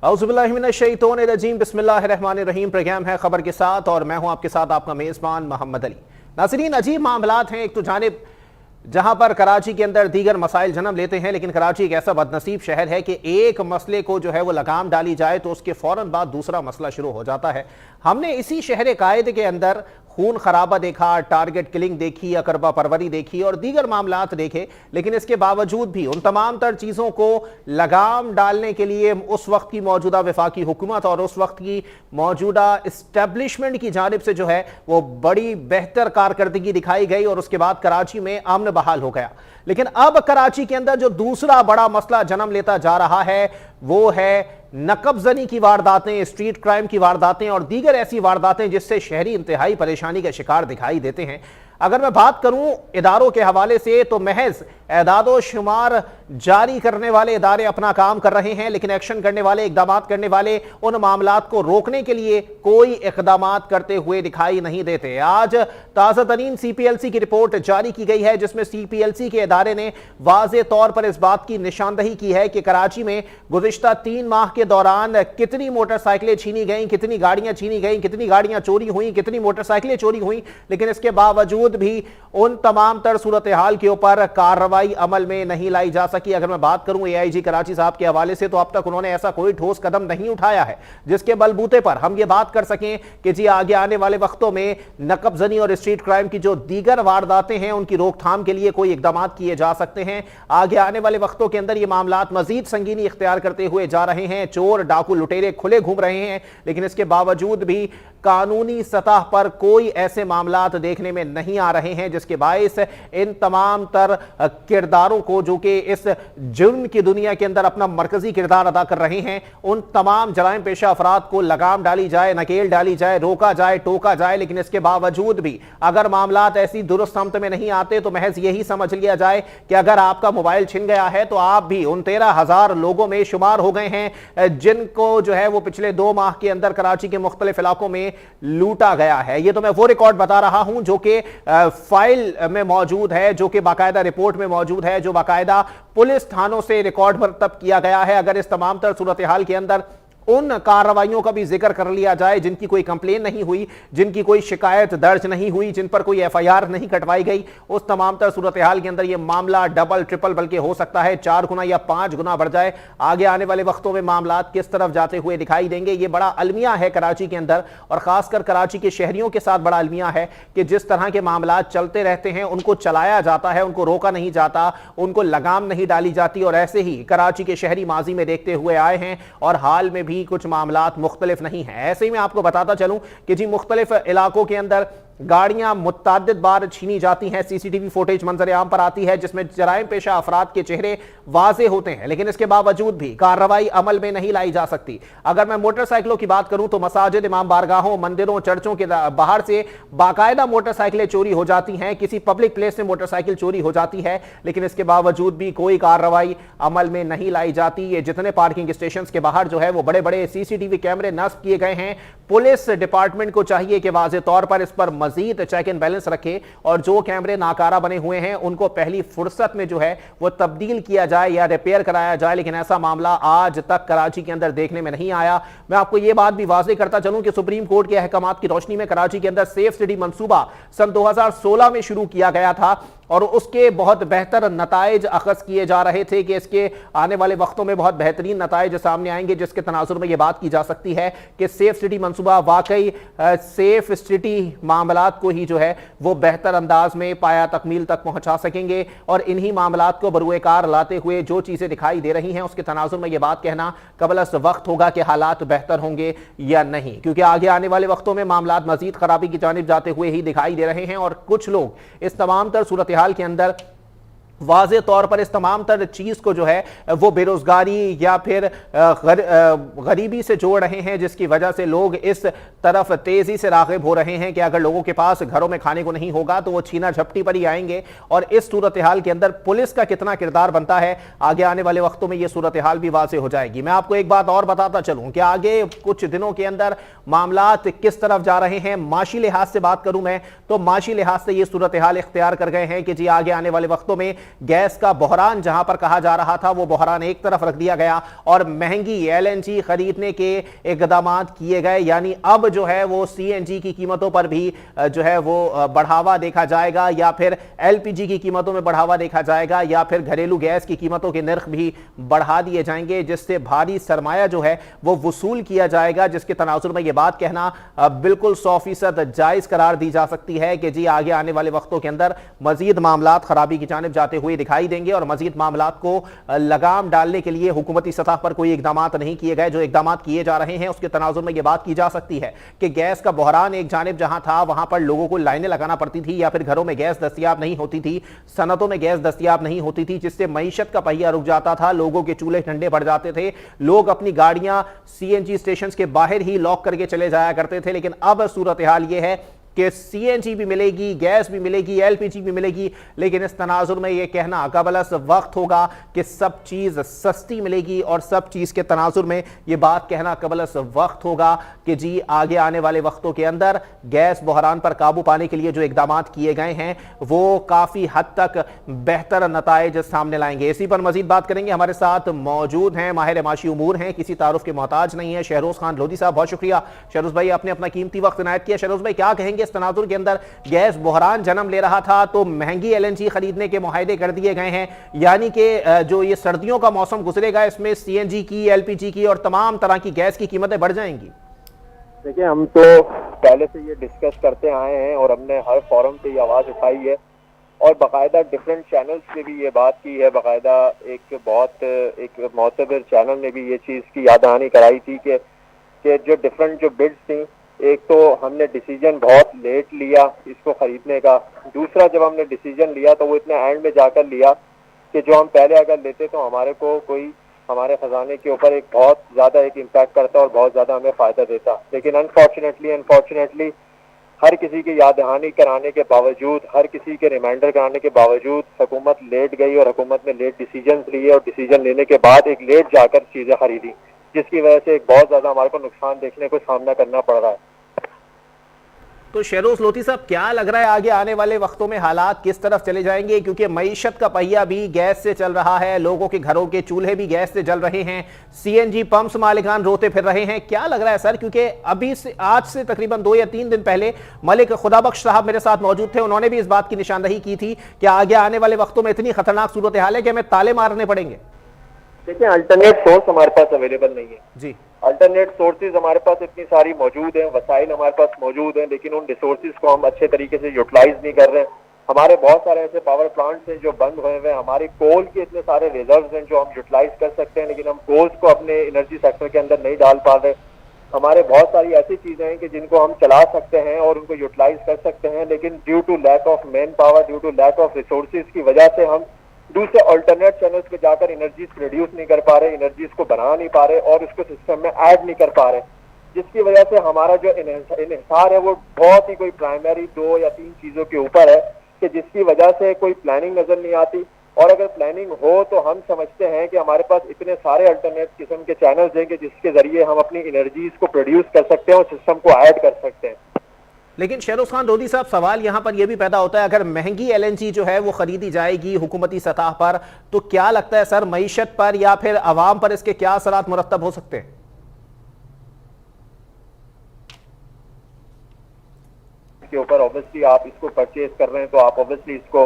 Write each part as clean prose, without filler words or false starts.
औज़ुबिल्लाहिमिनश्शैतानिर्रजीम बिस्मिल्लाहिर्रहमानिर्रहीम। प्रोग्राम है खबर के साथ और मैं हूं आपके साथ आपका मेज़बान मोहम्मद अली। नाज़रीन, अजीब मामलात हैं। एक तो जानिब जहां पर कराची के अंदर दीगर मसाइल जन्म लेते हैं, लेकिन कराची एक ऐसा बदनसीब शहर है कि एक मसले को जो है वो लगाम डाली जाए तो उसके फौरन बाद दूसरा मसला शुरू हो जाता है। हमने इसी शहर कायद के अंदर खून खराबा देखा, टारगेट किलिंग देखी, अकरबा परवरी देखी और दीगर मामलात देखे, लेकिन इसके बावजूद भी उन तमाम तर चीज़ों को लगाम डालने के लिए उस वक्त की मौजूदा वफाकी हुकूमत और उस वक्त की मौजूदा इस्टेब्लिशमेंट की जानिब से जो है वो बड़ी बेहतर कारकर्दगी दिखाई गई और उसके बाद कराची में अमन बहाल हो गया। लेकिन अब कराची के अंदर जो दूसरा बड़ा मसला जन्म लेता जा रहा है वो है नकबजनी की वारदातें, स्ट्रीट क्राइम की वारदातें और दीगर ऐसी वारदातें जिससे शहरी इंतहाई परेशानी का शिकार दिखाई देते हैं। अगर मैं बात करूं इदारों के हवाले से तो महज एदादो शुमार जारी करने वाले इदारे अपना काम कर रहे हैं, लेकिन एक्शन करने वाले, इकदाम करने वाले उन मामलात को रोकने के लिए कोई इकदाम करते हुए दिखाई नहीं देते। आज ताज़ा तरीन CPLC की रिपोर्ट जारी की गई है जिसमें CPLC के इदारे ने वाज़े तौर पर इस बात की निशानदही की है कि कराची में गुज़िश्ता 3 माह के दौरान कितनी मोटरसाइकिलें छीनी गई, कितनी गाड़ियां छीनी गई, कितनी गाड़ियां चोरी हुई, कितनी मोटरसाइकिलें चोरी हुई, लेकिन इसके बावजूद भी उन तमाम तर सूरत हाल के ऊपर कार्रवाई अमल में नहीं लाई जा सकी। अगर मैं बात करूं AIG कराची साहब के हवाले से तो अब तक उन्होंने ऐसा कोई ठोस कदम नहीं उठाया है जिसके बलबूते पर हम ये बात कर सकें कि जी आगे आने वाले वक्तों में नकबजनी और स्ट्रीट क्राइम की जो दीगर वारदातें हैं उनकी रोकथाम के लिए कोई इकदाम किए जा सकते हैं। आगे आने वाले वक्तों के अंदर ये मामलात मजीद संगीनी इख्तियार करते हुए जा रहे हैं। चोर डाकू लुटेरे खुले घूम रहे हैं, लेकिन इसके बावजूद भी कानूनी सतह पर कोई ऐसे मामलात देखने में नहीं आ रहे हैं जिसके बायस इन तमाम तर किरदारों को जो कि इस जुर्म की दुनिया के अंदर अपना मरकजी किरदार अदा कर रहे हैं, उन तमाम जराइम पेशा अफराद को लगाम डाली जाए, नकेल डाली जाए, रोका जाए, टोका जाए। लेकिन इसके बावजूद भी अगर मामलात ऐसी दुरुस्त समत में नहीं आते तो महज यही समझ लिया जाए कि अगर आपका मोबाइल छिन गया है तो आप भी उन 13,000 लोगों में शुमार हो गए हैं जिनको जो है वो पिछले 2 माह के अंदर कराची के मुख्तलिफ इलाकों में लूटा गया है। ये तो मैं वो रिकॉर्ड बता रहा हूं जो कि फाइल में मौजूद है, जो कि बाकायदा रिपोर्ट में मौजूद है, जो बाकायदा पुलिस थानों से रिकॉर्ड मरतब किया गया है। अगर इस तमाम तर सूरत हाल के अंदर उन कार्रवाइयों का भी जिक्र कर लिया जाए जिनकी कोई कंप्लेन नहीं हुई, जिनकी कोई शिकायत दर्ज नहीं हुई, जिन पर कोई FIR नहीं कटवाई गई, उस तमाम तर सूरत हाल के अंदर यह मामला डबल ट्रिपल बल्कि हो सकता है 4 गुना या 5 गुना बढ़ जाए। आगे आने वाले वक्तों में मामलात किस तरफ जाते हुए दिखाई देंगे, यह बड़ा अलमिया है कराची के अंदर और खासकर कराची के शहरियों के साथ बड़ा अलमिया है कि जिस तरह के मामलात चलते रहते हैं उनको चलाया जाता है, उनको रोका नहीं जाता, उनको लगाम नहीं डाली जाती। और ऐसे ही कराची के शहरी माजी में देखते हुए आए हैं और हाल में भी कुछ मामलात मुख्तलिफ नहीं है। ऐसे ही मैं आपको बताता चलूं कि जी मुख्तलिफ इलाकों के अंदर गाड़ियां मुत्तादिद बार छीनी जाती हैं। CCTV फुटेज मंजर आम पर आती है जिसमें जराइम पेशा अफराद के चेहरे वाजे होते हैं, लेकिन इसके बावजूद भी कार्रवाई अमल में नहीं लाई जा सकती। अगर मैं मोटरसाइकिलों की बात करूं तो मसाजिद, इमाम बारगाहों, मंदिरों, चर्चों के बाहर से बाकायदा मोटरसाइकिलें चोरी हो जाती हैं, किसी पब्लिक प्लेस से मोटरसाइकिल चोरी हो जाती है, लेकिन इसके बावजूद भी कोई कार्रवाई अमल में नहीं लाई जाती। ये जितने पार्किंग स्टेशन के बाहर जो है वो बड़े बड़े CCTV कैमरे नस्ब किए गए हैं। पुलिस डिपार्टमेंट को चाहिए कि वाज़े तौर पर इस पर मजीद चेक एंड बैलेंस रखे और जो कैमरे नाकारा बने हुए हैं उनको पहली फुर्सत में जो है वो तब्दील किया जाए या रिपेयर कराया जाए, लेकिन ऐसा मामला आज तक कराची के अंदर देखने में नहीं आया। मैं आपको यह बात भी वाज़ेह करता चलूं कि सुप्रीम कोर्ट के अहकामात की रोशनी में कराची के अंदर सेफ सिटी मंसूबा सन 2016 में शुरू किया गया था और उसके बहुत बेहतर नताइज अखज़ किए जा रहे थे कि इसके आने वाले वक्तों में बहुत बेहतरीन नताइज सामने आएंगे, जिसके तनाजुर में यह बात की जा सकती है कि सेफ सिटी मंसूबा वाकई सेफ सिटी मामलात को ही जो है वो बेहतर अंदाज में पाया तकमील तक पहुंचा सकेंगे। और इन्हीं मामलात को बरूएकार लाते हुए जो चीजें दिखाई दे रही हैं उसके तनाजुर में यह बात कहना कबल अस वक्त होगा कि हालात बेहतर होंगे या नहीं, क्योंकि आगे आने वाले वक्तों में मामलात मजीद खराबी की जानिब जाते हुए ही दिखाई दे रहे हैं और कुछ लोग इस तमाम तर सूरत हाल के अंदर वाज़े तौर पर इस तमाम तर चीज़ को जो है वो बेरोजगारी या फिर गरीबी से जोड़ रहे हैं, जिसकी वजह से लोग इस तरफ तेजी से राग़िब हो रहे हैं कि अगर लोगों के पास घरों में खाने को नहीं होगा तो वो छीना झपटी पर ही आएंगे। और इस सूरत हाल के अंदर पुलिस का कितना किरदार बनता है आगे आने वाले वक्तों में ये सूरत हाल भी वाज़े हो जाएगी। मैं आपको एक बात और बताता चलूँ कि आगे कुछ दिनों के अंदर मामलात किस तरफ जा रहे हैं। माशी लिहाज से बात करूँ मैं तो माशी लिहाज से ये सूरत हाल इख्तियार कर गए हैं कि जी आगे आने वाले वक्तों में गैस का बहरान जहां पर कहा जा रहा था वो बहरान एक तरफ रख दिया गया और महंगी एलएनजी खरीदने के इकदाम किए गए। यानी अब जो है वो सीएनजी की कीमतों पर भी जो है वो बढ़ावा देखा जाएगा, या फिर एलपीजी की कीमतों में बढ़ावा देखा जाएगा, या फिर घरेलू गैस की कीमतों के नर्ख भी बढ़ा दिए जाएंगे, जिससे भारी सरमाया जो है वो वसूल किया जाएगा, जिसके तनाजुर में यह बात कहना बिल्कुल 100% जायज करार दी जा सकती है कि जी आगे आने वाले वक्तों के अंदर मजीद मामलात खराबी की जानिब जाते हुए दिखाई देंगे और मजीद मामलात को लगाम डालने के लिए हुकूमती सतह पर कोई इकदाम नहीं किए गए। जो इकदाम किए जा रहे हैं उसके तनाजुर में यह बात की जा सकती है कि गैस का बहरान एक जानिब जहां था वहां पर लोगों को लाइनें लगाना पड़ती थी, या फिर घरों में गैस दस्तयाब नहीं होती थी, सनतों में गैस दस्तयाब नहीं होती थी, जिससे मईशत का पहिया रुक जाता था, लोगों के चूल्हे ठंडे पड़ जाते थे, लोग अपनी गाड़ियां सीएनजी स्टेशन के बाहर ही लॉक करके चले जाया करते थे। लेकिन अब सूरत हाल यह है कि सीएनजी भी मिलेगी, गैस भी मिलेगी, एलपीजी भी मिलेगी, लेकिन इस तनाजुर में यह कहना कबलस वक्त होगा कि सब चीज सस्ती मिलेगी, और सब चीज के तनाजुर में यह बात कहना कबलस वक्त होगा कि जी आगे आने वाले वक्तों के अंदर गैस बहरान पर काबू पाने के लिए जो इकदाम किए गए हैं वो काफी हद तक बेहतर नताइज सामने लाएंगे। इसी पर मजीद बात करेंगे। हमारे साथ मौजूद हैं माहिर माशी उमूर हैं, किसी तारुफ के मोहताज नहीं है, शहरोज खान लोधी साहब। बहुत शुक्रिया शहरोज भाई, आपने अपना कीमती वक्त इनायत किया। शहरोज भाई, क्या कहेंगे इस तनाजुर के अंदर गैस बहरान जन्म ले रहा था तो महंगी एलएनजी खरीदने के मुआहदे कर दिए गए हैं, यानी कि जो ये सर्दियों का मौसम गुजरेगा इसमें सीएनजी की, एलपीजी की और तमाम तरह की गैस की कीमतें बढ़ जाएंगी। देखिए, हम तो पहले से ये डिस्कस करते आए हैं और हमने हर फोरम पे ये आवाज उठाई है और बाकायदा डिफरेंट चैनल्स पे भी ये बात की है। बाकायदा एक मोतबर चैनल ने भी ये चीज़ की याद दहानी कराई थी कि जो डिफरेंट जो बिड्स थी, एक तो हमने डिसीजन बहुत लेट लिया इसको खरीदने का, दूसरा जब हमने डिसीजन लिया तो वो इतने एंड में जाकर लिया कि जो हम पहले अगर लेते तो हमारे को कोई हमारे खजाने के ऊपर एक बहुत ज़्यादा एक इम्पैक्ट करता और बहुत ज़्यादा हमें फ़ायदा देता। लेकिन अनफॉर्चुनेटली हर किसी की याद दहानी कराने के बावजूद, हर किसी के रिमाइंडर कराने के बावजूद हुकूमत लेट गई और हुकूमत ने लेट डिसीजन लिए और डिसीजन लेने के बाद एक लेट जाकर चीज़ें खरीदी, जिसकी वजह से एक बहुत ज़्यादा हमारे को नुकसान देखने को सामना करना पड़ रहा है। तो शहरोज लोधी साहब, क्या लग रहा है आगे आने वाले वक्तों में हालात किस तरफ चले जाएंगे? क्योंकि मईशत का पहिया भी गैस से चल रहा है, लोगों के घरों के चूल्हे भी गैस से जल रहे हैं, सीएनजी पंप्स मालिकान रोते फिर रहे हैं। क्या लग रहा है सर? क्योंकि अभी से आज से तकरीबन 2 या 3 दिन पहले मलिक खुदाबख्श साहब मेरे साथ मौजूद थे, उन्होंने भी इस बात की निशानदही की थी कि आगे आने वाले वक्तों में इतनी खतरनाक सूरत हाल है कि हमें ताले मारने पड़ेंगे। देखिए, अल्टरनेट सोर्स हमारे पास अवेलेबल नहीं है जी। अल्टरनेट सोर्सेज हमारे पास इतनी सारी मौजूद हैं, वसाइल हमारे पास मौजूद हैं, लेकिन उन रिसोर्सेज को हम अच्छे तरीके से यूटिलाइज नहीं कर रहे हैं। हमारे बहुत सारे ऐसे पावर प्लांट्स हैं जो बंद हुए हुए हैं, हमारे कोल के इतने सारे रिजर्व्स हैं जो हम यूटिलाइज कर सकते हैं, लेकिन हम कोल्स को अपने एनर्जी सेक्टर के अंदर नहीं डाल पा रहे। हमारे बहुत सारी ऐसी चीजें हैं कि जिनको हम चला सकते हैं और उनको यूटिलाइज कर सकते हैं, लेकिन due to lack of man power, due to lack of resources की वजह से हम दूसरे अल्टरनेट चैनल्स पे जाकर एनर्जीज प्रोड्यूस नहीं कर पा रहे, एनर्जीज को बना नहीं पा रहे और उसको सिस्टम में ऐड नहीं कर पा रहे, जिसकी वजह से हमारा जो इन्हिसार है वो बहुत ही कोई प्राइमरी 2 या 3 चीजों के ऊपर है कि जिसकी वजह से कोई प्लानिंग नजर नहीं आती। और अगर प्लानिंग हो तो हम समझते हैं कि हमारे पास इतने सारे अल्टरनेट किस्म के चैनल्स हैं कि जिसके जरिए हम अपनी एनर्जीज को प्रोड्यूस कर सकते हैं और सिस्टम को ऐड कर सकते हैं। लेकिन शहरोज खान लोधी साहब, सवाल यहां पर यह भी पैदा होता है, अगर महंगी एलएनजी जो है वो खरीदी जाएगी हुकूमती सतह पर, तो क्या लगता है सर मईशत पर या फिर अवाम पर इसके क्या असरात मुरत्तब हो सकते हैं? के ऊपर ऑब्वियसली आप इसको परचेज कर रहे हैं तो आप ऑब्वियसली इसको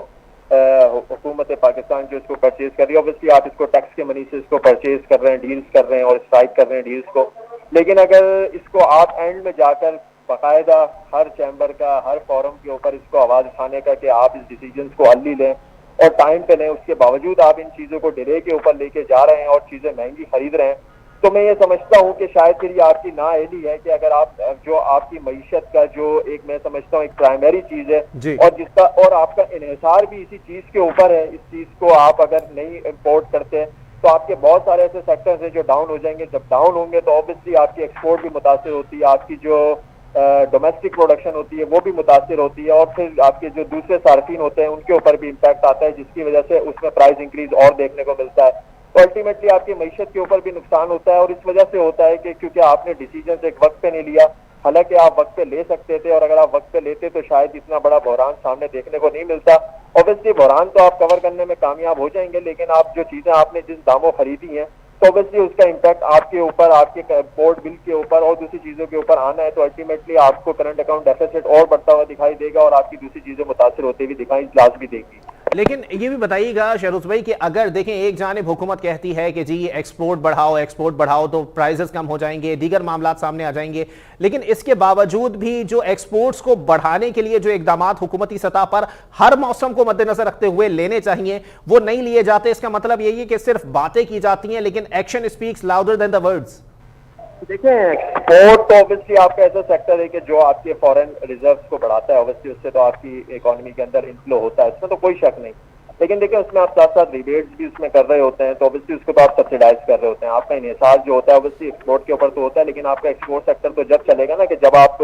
हुकूमत पाकिस्तान जो इसको परचेज कर रही है, ऑब्वियसली आप इसको टैक्स के मनी से इसको परचेज कर रहे हैं, डील्स कर रहे हैं और स्ट्राइक कर रहे हैं डील्स को। लेकिन अगर इसको आप एंड में जाकर बाकायदा हर चैम्बर का, हर फोरम के ऊपर इसको आवाज उठाने का कि आप इस डिसीजन को अर्ली लें और टाइम पे लें, उसके बावजूद आप इन चीजों को डिले के ऊपर लेके जा रहे हैं और चीजें महंगी खरीद रहे हैं, तो मैं ये समझता हूँ कि शायद फिर ये आपकी नाअहली है कि अगर आप जो आपकी मईशत का जो एक मैं समझता हूँ एक प्राइमरी चीज है और जिसका और आपका इन्हिसार भी इसी चीज के ऊपर है, इस चीज को आप अगर नहीं इम्पोर्ट करते तो आपके बहुत सारे ऐसे सेक्टर्स हैं जो डाउन हो जाएंगे। जब डाउन होंगे तो ऑब्वियसली आपकी एक्सपोर्ट भी मुतासिर होती है, आपकी जो डोमेस्टिक प्रोडक्शन होती है वो भी मुतासिर होती है और फिर आपके जो दूसरे सार्फिन होते हैं उनके ऊपर भी इम्पैक्ट आता है, जिसकी वजह से उसमें प्राइस इंक्रीज और देखने को मिलता है। तो अल्टीमेटली आपकी मईशत के ऊपर भी नुकसान होता है और इस वजह से होता है कि क्योंकि आपने डिसीजन एक वक्त पे नहीं लिया हालांकि आप वक्त पे ले सकते थे, और अगर आप वक्त पे लेते तो शायद इतना बड़ा बहरान सामने देखने को नहीं मिलता। ऑब्वियसली बहरान तो आप कवर करने में कामयाब हो जाएंगे, लेकिन आप जो चीजें आपने जिस दामों खरीदी हैं तो ऑब्वियसली उसका इम्पैक्ट आपके ऊपर, आपके पोर्ट बिल के ऊपर और दूसरी चीजों के ऊपर आना है, तो अल्टीमेटली आपको करंट अकाउंट डेफिसिट और बढ़ता हुआ दिखाई देगा और आपकी दूसरी चीजें मुतासर होते हुए दिखाई लाजमी देगी। लेकिन ये भी बताइएगा शहरुज भाई कि अगर देखें एक जानिब हुकूमत कहती है कि जी एक्सपोर्ट बढ़ाओ तो प्राइसेस कम हो जाएंगे, दीगर मामला सामने आ जाएंगे, लेकिन इसके बावजूद भी जो एक्सपोर्ट्स को बढ़ाने के लिए जो इकदाम हुकूमती सतह पर हर मौसम को मद्देनजर रखते हुए लेने चाहिए वो नहीं लिए जाते। इसका मतलब यही है कि सिर्फ बातें की जाती हैं लेकिन action speaks louder than the words. देखिए, एक्सपोर्ट तो ऑब्वियसली आपका ऐसा सेक्टर है कि जो आपके फॉरेन रिजर्व्स को बढ़ाता है, ऑब्वियसली उससे तो आपकी इकोनॉमी के अंदर इनफ्लो होता है, इसमें तो कोई शक नहीं। लेकिन देखिए, उसमें आप साथ साथ रिबेट्स भी उसमें कर रहे होते हैं, तो ऑब्वियसली उसको तो आप सब्सिडाइज कर रहे होते हैं। आपका इन्हिसार जो होता है ऑब्वियसली एक्सपोर्ट के ऊपर तो होता है, लेकिन आपका एक्सपोर्ट सेक्टर तो जब चलेगा ना कि जब आप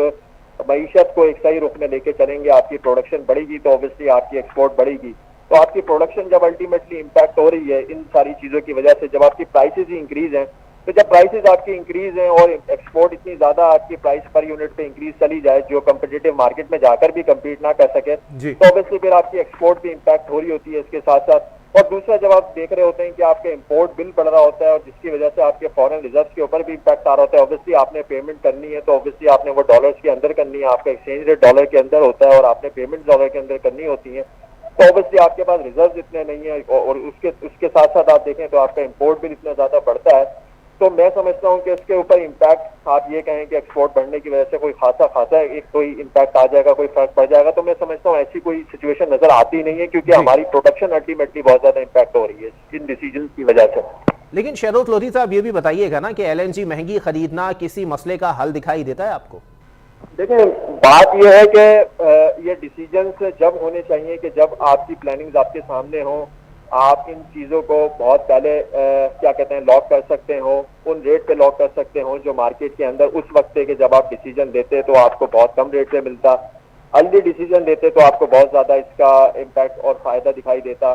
मईशत को एक सही रुख में लेके चलेंगे, आपकी प्रोडक्शन बढ़ेगी तो ऑब्वियसली आपकी एक्सपोर्ट बढ़ेगी। तो आपकी प्रोडक्शन जब अल्टीमेटली इम्पैक्ट हो रही है इन सारी चीजों की वजह से, जब आपकी प्राइसेज ही इंक्रीज हैं, तो जब प्राइसेज आपकी इंक्रीज हैं और एक्सपोर्ट इतनी ज्यादा आपकी प्राइस पर यूनिट पे इंक्रीज चली जाए जो कम्पिटिटिव मार्केट में जाकर भी कम्पीट ना कर सके, तो ऑब्वियसली फिर आपकी एक्सपोर्ट भी इम्पैक्ट हो रही होती है इसके साथ साथ। और दूसरा, जब आप देख रहे होते हैं कि आपका इंपोर्ट बिल बढ़ रहा होता है और जिसकी वजह से आपके फॉरेन रिजर्व के ऊपर भी इम्पैक्ट आ रहा होता है, ऑब्वियसली आपने पेमेंट करनी है, तो ऑब्वियसली आपने वो डॉलर्स के अंदर करनी है, आपका एक्सचेंज रेट डॉलर के अंदर होता है और आपने पेमेंट डॉलर के अंदर करनी होती है, तो ऑब्वियसली आपके पास रिजर्व इतने नहीं है और उसके साथ साथ आप देखें तो आपका इंपोर्ट बिल इतना ज्यादा बढ़ता है। तो मैं समझता हूं कि इसके ऊपर इम्पैक्ट, आप ये कहें कि एक्सपोर्ट बढ़ने की वजह से कोई खासा एक कोई इम्पैक्ट आ जाएगा, कोई फर्क पड़ जाएगा, तो मैं समझता हूं ऐसी कोई सिचुएशन नजर आती नहीं है, क्योंकि हमारी प्रोडक्शन अल्टीमेटली बहुत ज्यादा इम्पैक्ट हो रही है इन डिसीजन की वजह से। लेकिन शहरोज लोधी साहब ये भी बताइएगा ना कि एलएनजी महंगी खरीदना किसी मसले का हल दिखाई देता है आपको? देखिए, बात यह है कि ये डिसीजंस जब होने चाहिए कि जब आपकी प्लानिंग्स आपके सामने हो, आप इन चीजों को बहुत पहले क्या कहते हैं लॉक कर सकते हो, उन रेट पे लॉक कर सकते हो जो मार्केट के अंदर उस वक्त है कि जब आप डिसीजन देते तो आपको बहुत कम रेट पे मिलता, अर्ली डिसीजन देते तो आपको बहुत ज्यादा इसका इम्पैक्ट और फायदा दिखाई देता।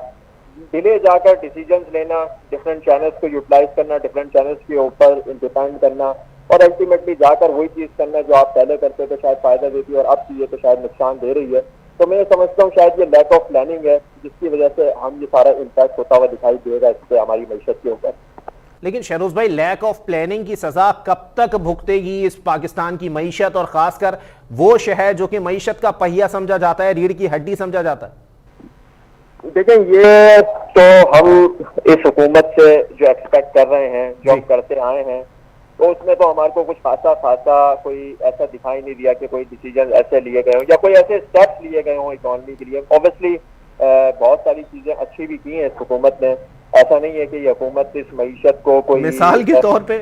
डिले जाकर डिसीजंस लेना, डिफरेंट चैनल्स को यूटिलाइज करना, डिफरेंट चैनल्स के ऊपर डिपेंड करना और अल्टीमेटली जाकर वही चीज करना जो आप पहले करते तो शायद फायदा देती और अब चीजें तो शायद नुकसान दे रही है। तो मैं समझता हूँ शायद ये लैक ऑफ प्लानिंग है जिसकी वजह से हम ये सारा इम्पैक्ट होता हुआ दिखाई देगा इससे हमारी मईशत के ऊपर। लेकिन शहरोज भाई, लैक ऑफ प्लानिंग की सजा कब तक भुगतेगी इस पाकिस्तान की मईशत, और खासकर वो शहर जो कि मईशत का पहिया समझा जाता है, रीढ़ की हड्डी समझा जाता है? देखिए, ये तो हम इस हुकूमत से जो एक्सपेक्ट कर रहे हैं, जो हम करते आए हैं, तो उसमें तो हमारे को कुछ खासा कोई ऐसा दिखाई नहीं दिया कि कोई डिसीजन ऐसे लिए गए हों या कोई ऐसे स्टेप्स लिए गए हों इकोनॉमी के लिए। ऑब्वियसली बहुत सारी चीजें अच्छी भी की हैं इस हुकूमत ने, ऐसा नहीं है कि ये हुकूमत इस मईशत को कोई मिसाल के तौर पे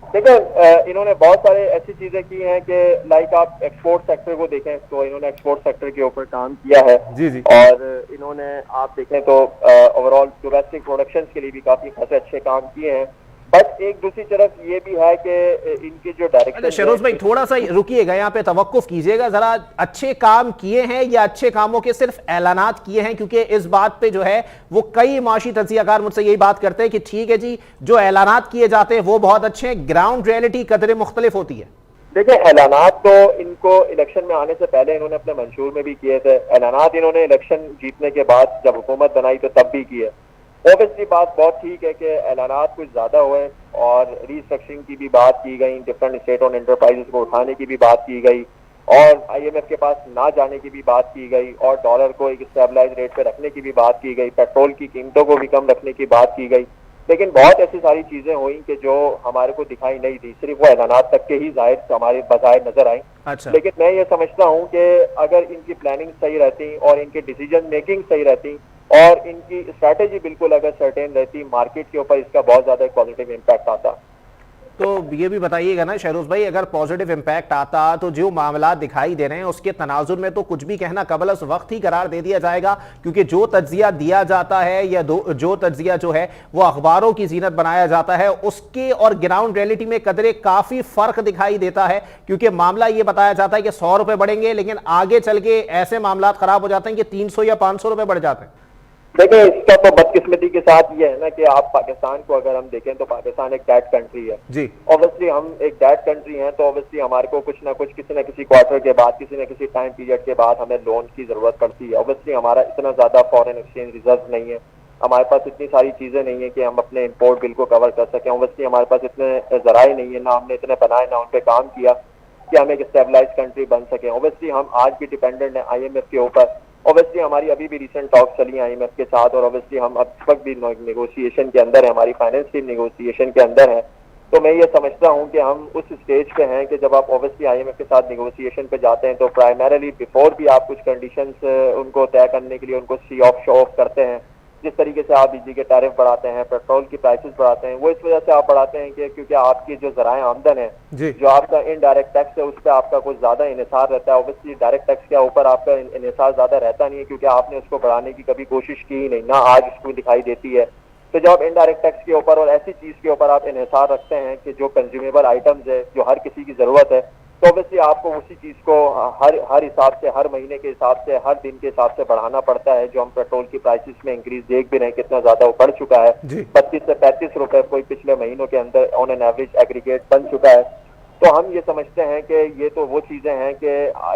देखिए, इन्होंने बहुत सारे ऐसी चीजें की हैं कि लाइक आप एक्सपोर्ट सेक्टर को देखें तो इन्होंने एक्सपोर्ट सेक्टर के ऊपर काम किया है जी। और इन्होंने आप देखें तो ओवरऑल डोमेस्टिक प्रोडक्शन के लिए भी काफी खासे अच्छे काम किए हैं। बट एक दूसरी तरफ ये भी है कि इनकी जो डायरेक्शन। शहरोज भाई थोड़ा सा रुकिएगा, यहाँ पे तवक्कुफ कीजिएगा जरा। अच्छे काम किए हैं या अच्छे कामों के सिर्फ ऐलानात किए हैं? क्योंकि इस बात पे जो है वो कई माशी तज्जियाकार मुझसे यही बात करते हैं कि ठीक है जी, जो ऐलानात किए जाते हैं वो बहुत अच्छे हैं, ग्राउंड रियलिटी कदरे मुख्तलिफ होती है। देखिए, ऐलानात तो इनको इलेक्शन में आने से पहले इन्होंने अपने मंशूर में भी किए थे, ऐलानात इन्होंने इलेक्शन जीतने के बाद जब हुकूमत बनाई तो तब भी किए। ऑब्वियसली बात बहुत ठीक है कि ऐलानात कुछ ज्यादा हुए और रीस्ट्रक्चरिंग की भी बात की गई, डिफरेंट स्टेट ओन एंटरप्राइजेस को उठाने की भी बात की गई और IMF के पास ना जाने की भी बात की गई और डॉलर को एक स्टेबलाइज रेट पे रखने की भी बात की गई, पेट्रोल की कीमतों को भी कम रखने की बात की गई। लेकिन बहुत ऐसी सारी चीजें हुई कि जो हमारे को दिखाई नहीं दी, सिर्फ वो ऐलानात तक के ही जाहिर हमारे बजाय नजर आई। अच्छा। लेकिन मैं ये समझता हूँ कि अगर इनकी प्लानिंग सही रहती और इनकी डिसीजन मेकिंग सही रहती और इनकी स्ट्रैटेजी बिल्कुल अगर सर्टेन रहती, मार्केट के ऊपर इसका बहुत ज्यादा पॉजिटिव इम्पैक्ट आता। तो ये भी बताइएगा ना शहरोज भाई, अगर पॉजिटिव इम्पैक्ट आता तो जो मामला दिखाई दे रहे हैं उसके तनाजुर में तो कुछ भी कहना कबल उस वक्त ही करार दे दिया जाएगा, क्योंकि जो तज्जिया दिया जाता है या जो तज्जिया जो है वो अखबारों की जीनत बनाया जाता है, उसके और ग्राउंड रियलिटी में कदरे काफी फर्क दिखाई देता है। क्योंकि मामला ये बताया जाता है कि 100 रुपए बढ़ेंगे, लेकिन आगे चल के ऐसे मामला खराब हो जाते हैं कि 300 या 500 रुपए बढ़ जाते हैं। देखिए, इसका तो बदकिस्मती के साथ ये है ना कि आप पाकिस्तान को अगर हम देखें तो पाकिस्तान एक डेट कंट्री है जी। ऑब्वियसली हम एक डेट कंट्री हैं, तो ऑब्वियसली हमारे को कुछ ना कुछ किसी न किसी क्वार्टर के बाद, किसी न किसी टाइम पीरियड के बाद हमें लोन की जरूरत पड़ती है। ऑब्वियसली हमारा इतना ज्यादा फॉरेन एक्सचेंज रिजर्व नहीं है, हमारे पास इतनी सारी चीजें नहीं है कि हम अपने इंपोर्ट बिल को कवर कर सकें। ऑब्वियसली हमारे पास इतने जराए नहीं है, ना हमने इतने बनाए, ना उन पर काम किया कि हम एक स्टेबलाइज कंट्री बन सके। ऑब्वियसली हम आज भी डिपेंडेंट हैं IMF के ऊपर। ऑब्वियसली हमारी अभी भी रिसेंट टॉक चली IMF के साथ, और ऑब्वियसली हम अब इस वक्त भी नेगोशिएशन के अंदर है, हमारी फाइनेंस टीम नेगोशिएशन के अंदर है। तो मैं ये समझता हूँ कि हम उस स्टेज पे हैं कि जब आप ऑब्वियसली IMF के साथ नेगोशिएशन पे जाते हैं तो प्राइमरीली बिफोर भी आप कुछ कंडीशंस उनको तय करने के लिए उनको शो ऑफ करते हैं। जिस तरीके से आप बिजली के टैरिफ बढ़ाते हैं, पेट्रोल की प्राइसेस बढ़ाते हैं, वो इस वजह से आप बढ़ाते हैं कि क्योंकि आपकी जो जराए आमदन है, जो आपका इनडायरेक्ट टैक्स है, उस पर आपका कुछ ज्यादा इन्हिसार रहता है। ऑब्वियसली डायरेक्ट टैक्स के ऊपर आपका इन्हिसार ज्यादा रहता नहीं है, क्योंकि आपने उसको बढ़ाने की कभी कोशिश की ही नहीं, ना आज उसको दिखाई देती है। तो जब आप इनडायरेक्ट टैक्स के ऊपर और ऐसी चीज के ऊपर आप इन्हिसार रखते हैं कि जो कंज्यूमेबल आइटम्स है, जो हर किसी की जरूरत है, तो ऑब्वियसली आपको उसी चीज को हर हिसाब से, हर महीने के हिसाब से, हर दिन के हिसाब से बढ़ाना पड़ता है। जो हम पेट्रोल की प्राइसेस में इंक्रीज देख भी रहे हैं कितना ज्यादा वो बढ़ चुका है, 25 से 35 रुपए कोई पिछले महीनों के अंदर ऑन एन एवरेज एग्रीगेट बन चुका है। तो हम ये समझते हैं कि ये तो वो चीजें हैं कि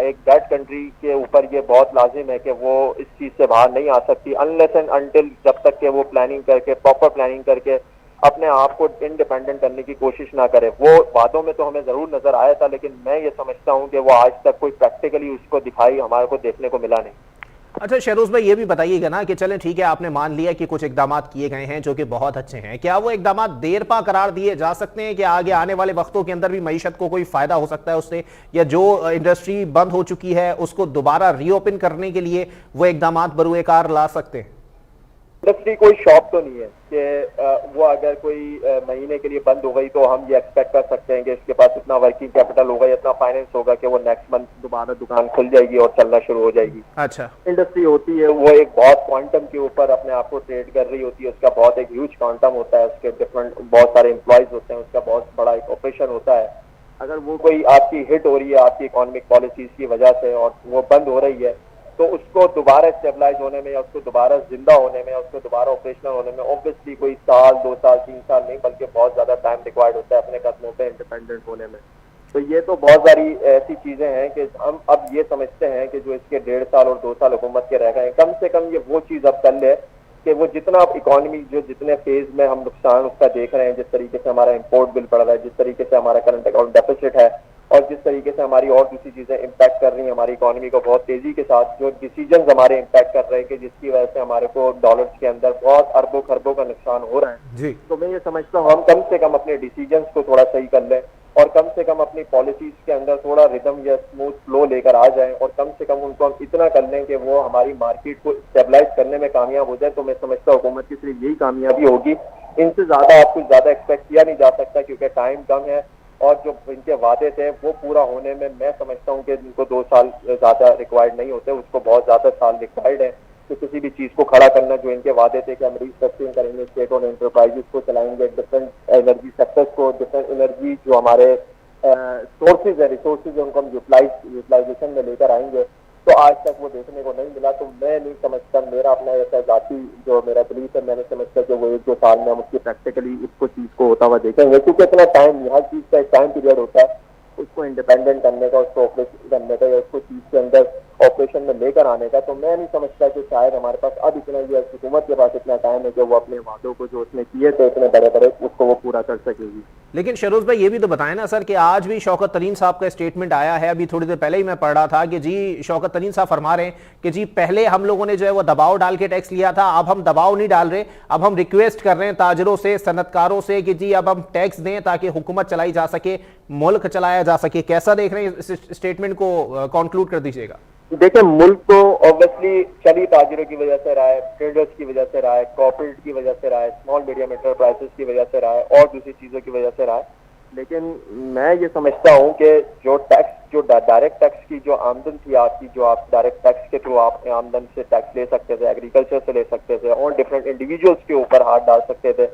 एक डेट कंट्री के ऊपर ये बहुत लाजिम है कि वो इस चीज से बाहर नहीं आ सकती अनलेस एंड अनटिल, जब तक कि वो प्लानिंग करके, प्रॉपर प्लानिंग करके अपने आप को इंडिपेंडेंट करने की कोशिश ना करे। वो वादों में तो हमें जरूर नजर आया था, लेकिन मैं ये समझता हूँ कि वो आज तक कोई प्रैक्टिकली उसको दिखाई हमारे को देखने को मिला नहीं। अच्छा शहरोज भाई, ये भी बताइएगा ना कि चलें ठीक है, आपने मान लिया कि कुछ इकदाम किए गए हैं जो कि बहुत अच्छे हैं, क्या वो इकदाम देर पा करार दिए जा सकते हैं कि आगे आने वाले वक्तों के अंदर भी मईशत को कोई फायदा हो सकता है उससे, या जो इंडस्ट्री बंद हो चुकी है उसको दोबारा रीओपन करने के लिए वो इकदाम बरूए कार ला सकते हैं? इंडस्ट्री कोई शॉप तो नहीं है कि वो अगर कोई महीने के लिए बंद हो गई तो हम ये एक्सपेक्ट कर सकते हैं कि इसके पास इतना वर्किंग कैपिटल होगा, इतना फाइनेंस होगा कि वो नेक्स्ट मंथ दोबारा दुकान खुल जाएगी और चलना शुरू हो जाएगी। अच्छा, इंडस्ट्री होती है वो एक बहुत क्वांटम के ऊपर अपने आप को ट्रेड कर रही होती है, उसका बहुत एक ह्यूज क्वांटम होता है, उसके डिफरेंट बहुत सारे एम्प्लॉयज होते हैं, उसका बहुत बड़ा एक ऑपरेशन होता है। अगर वो कोई आपकी हिट हो रही है आपकी इकोनॉमिक पॉलिसीज की वजह से और वो बंद हो रही है, तो उसको दोबारा स्टेबलाइज होने में, या उसको दोबारा जिंदा होने में, या उसको दोबारा ऑपरेशनल होने में ऑब्वियसली कोई साल, 2 साल, 3 साल नहीं, बल्कि बहुत ज्यादा टाइम रिक्वायर्ड होता है अपने कदमों पे इंडिपेंडेंट होने में। तो ये तो बहुत सारी ऐसी चीजें हैं कि हम अब ये समझते हैं कि जो इसके 1.5 साल और 2 साल हुकूमत के रह गए, कम से कम ये वो चीज अब कर ले कि वो जितना इकोनॉमी जो जितने फेज में हम नुकसान उसका देख रहे हैं, जिस तरीके से हमारा इम्पोर्ट बिल बढ़ रहा है, जिस तरीके से हमारा करंट अकाउंट डेफिसिट है, और जिस तरीके से हमारी और दूसरी चीजें इम्पैक्ट कर रही हैं हमारी इकोनॉमी को बहुत तेजी के साथ, जो डिसीजन हमारे इम्पैक्ट कर रहे हैं कि जिसकी वजह से हमारे को डॉलर्स के अंदर बहुत अरबों खरबों का नुकसान हो रहा है जी। तो मैं ये समझता हूँ हम कम से कम अपने डिसीजन को थोड़ा सही कर लें, और कम से कम अपनी पॉलिसीज के अंदर थोड़ा रिदम या स्मूथ फ्लो लेकर आ जाएं, और कम से कम उनको हम इतना कर लें कि वो हमारी मार्केट को स्टेबलाइज करने में कामयाब हो जाए। तो मैं समझता हूँ हुकूमत की सिर्फ यही कामयाबी होगी, इनसे ज्यादा आप कुछ ज्यादा एक्सपेक्ट किया नहीं जा सकता, क्योंकि टाइम कम है और जो इनके वादे थे वो पूरा होने में मैं समझता हूँ कि इनको 2 साल ज्यादा रिक्वायर्ड नहीं होते, उसको बहुत ज्यादा साल रिक्वायर्ड है। तो किसी भी चीज को खड़ा करना, जो इनके वादे थे कि हम रिस्ट्रक्चरिंग करेंगे, स्टेट ओन एंटरप्राइजेस को चलाएंगे, डिफरेंट एनर्जी सेक्टर्स को, डिफरेंट एनर्जी जो हमारे सोर्सेज है, रिसोर्सेज है, उनको हम यूटिलाइजेशन में लेकर आएंगे, तो आज तक वो देखने को नहीं मिला। तो मैं नहीं समझता, मेरा अपना ऐसा जाती जो मेरा बिलीफ है, मैंने समझता कि वो 1-2 साल में हम उसकी प्रैक्टिकली इसको चीज को होता हुआ देखेंगे, क्योंकि इतना टाइम, हर चीज का एक टाइम पीरियड होता है उसको इंडिपेंडेंट करने का, उसको ऑपरेशन करने का, या उसको चीज के अंदर ऑपरेशन में लेकर आने का। तो मैं नहीं समझता कि शायद हमारे पास अब इतना, ये हुकूमत के पास इतना टाइम है कि वो अपने वादों को जो उसने किए थे इतने बड़े बड़े, उसको वो पूरा कर सकेगी। लेकिन शहरोज भाई ये भी तो बताएं ना सर कि आज भी शौकत तरीन साहब का स्टेटमेंट आया है, अभी थोड़ी देर पहले ही मैं पढ़ रहा था कि जी शौकत तरीन साहब फरमा रहे हैं कि जी पहले हम लोगों ने जो है वो दबाव डाल के टैक्स लिया था, अब हम दबाव नहीं डाल रहे, अब हम रिक्वेस्ट कर रहे हैं ताजरों से, सनतकारों से कि जी अब हम टैक्स दें ताकि हुकूमत चलाई जा सके, मुल्क चलाया जा सके। कैसा देख रहे हैं इस स्टेटमेंट को, कंक्लूड कर दीजिएगा। देखिए, मुल्क तो ऑब्वियसली चली ताजिरों की वजह से रहा है, ट्रेडर्स की वजह से रहा है, कॉर्पोरेट की वजह से रहा है, स्मॉल मीडियम एंटरप्राइजेस की वजह से रहा है, और दूसरी चीजों की वजह से रहा है। लेकिन मैं ये समझता हूँ कि जो टैक्स, जो डायरेक्ट टैक्स की जो आमदन थी आपकी, जो आप डायरेक्ट टैक्स के थ्रू आप आमदन से टैक्स ले सकते थे, एग्रीकल्चर से ले सकते थे, और डिफरेंट इंडिविजुअल्स के ऊपर हाथ डाल सकते थे,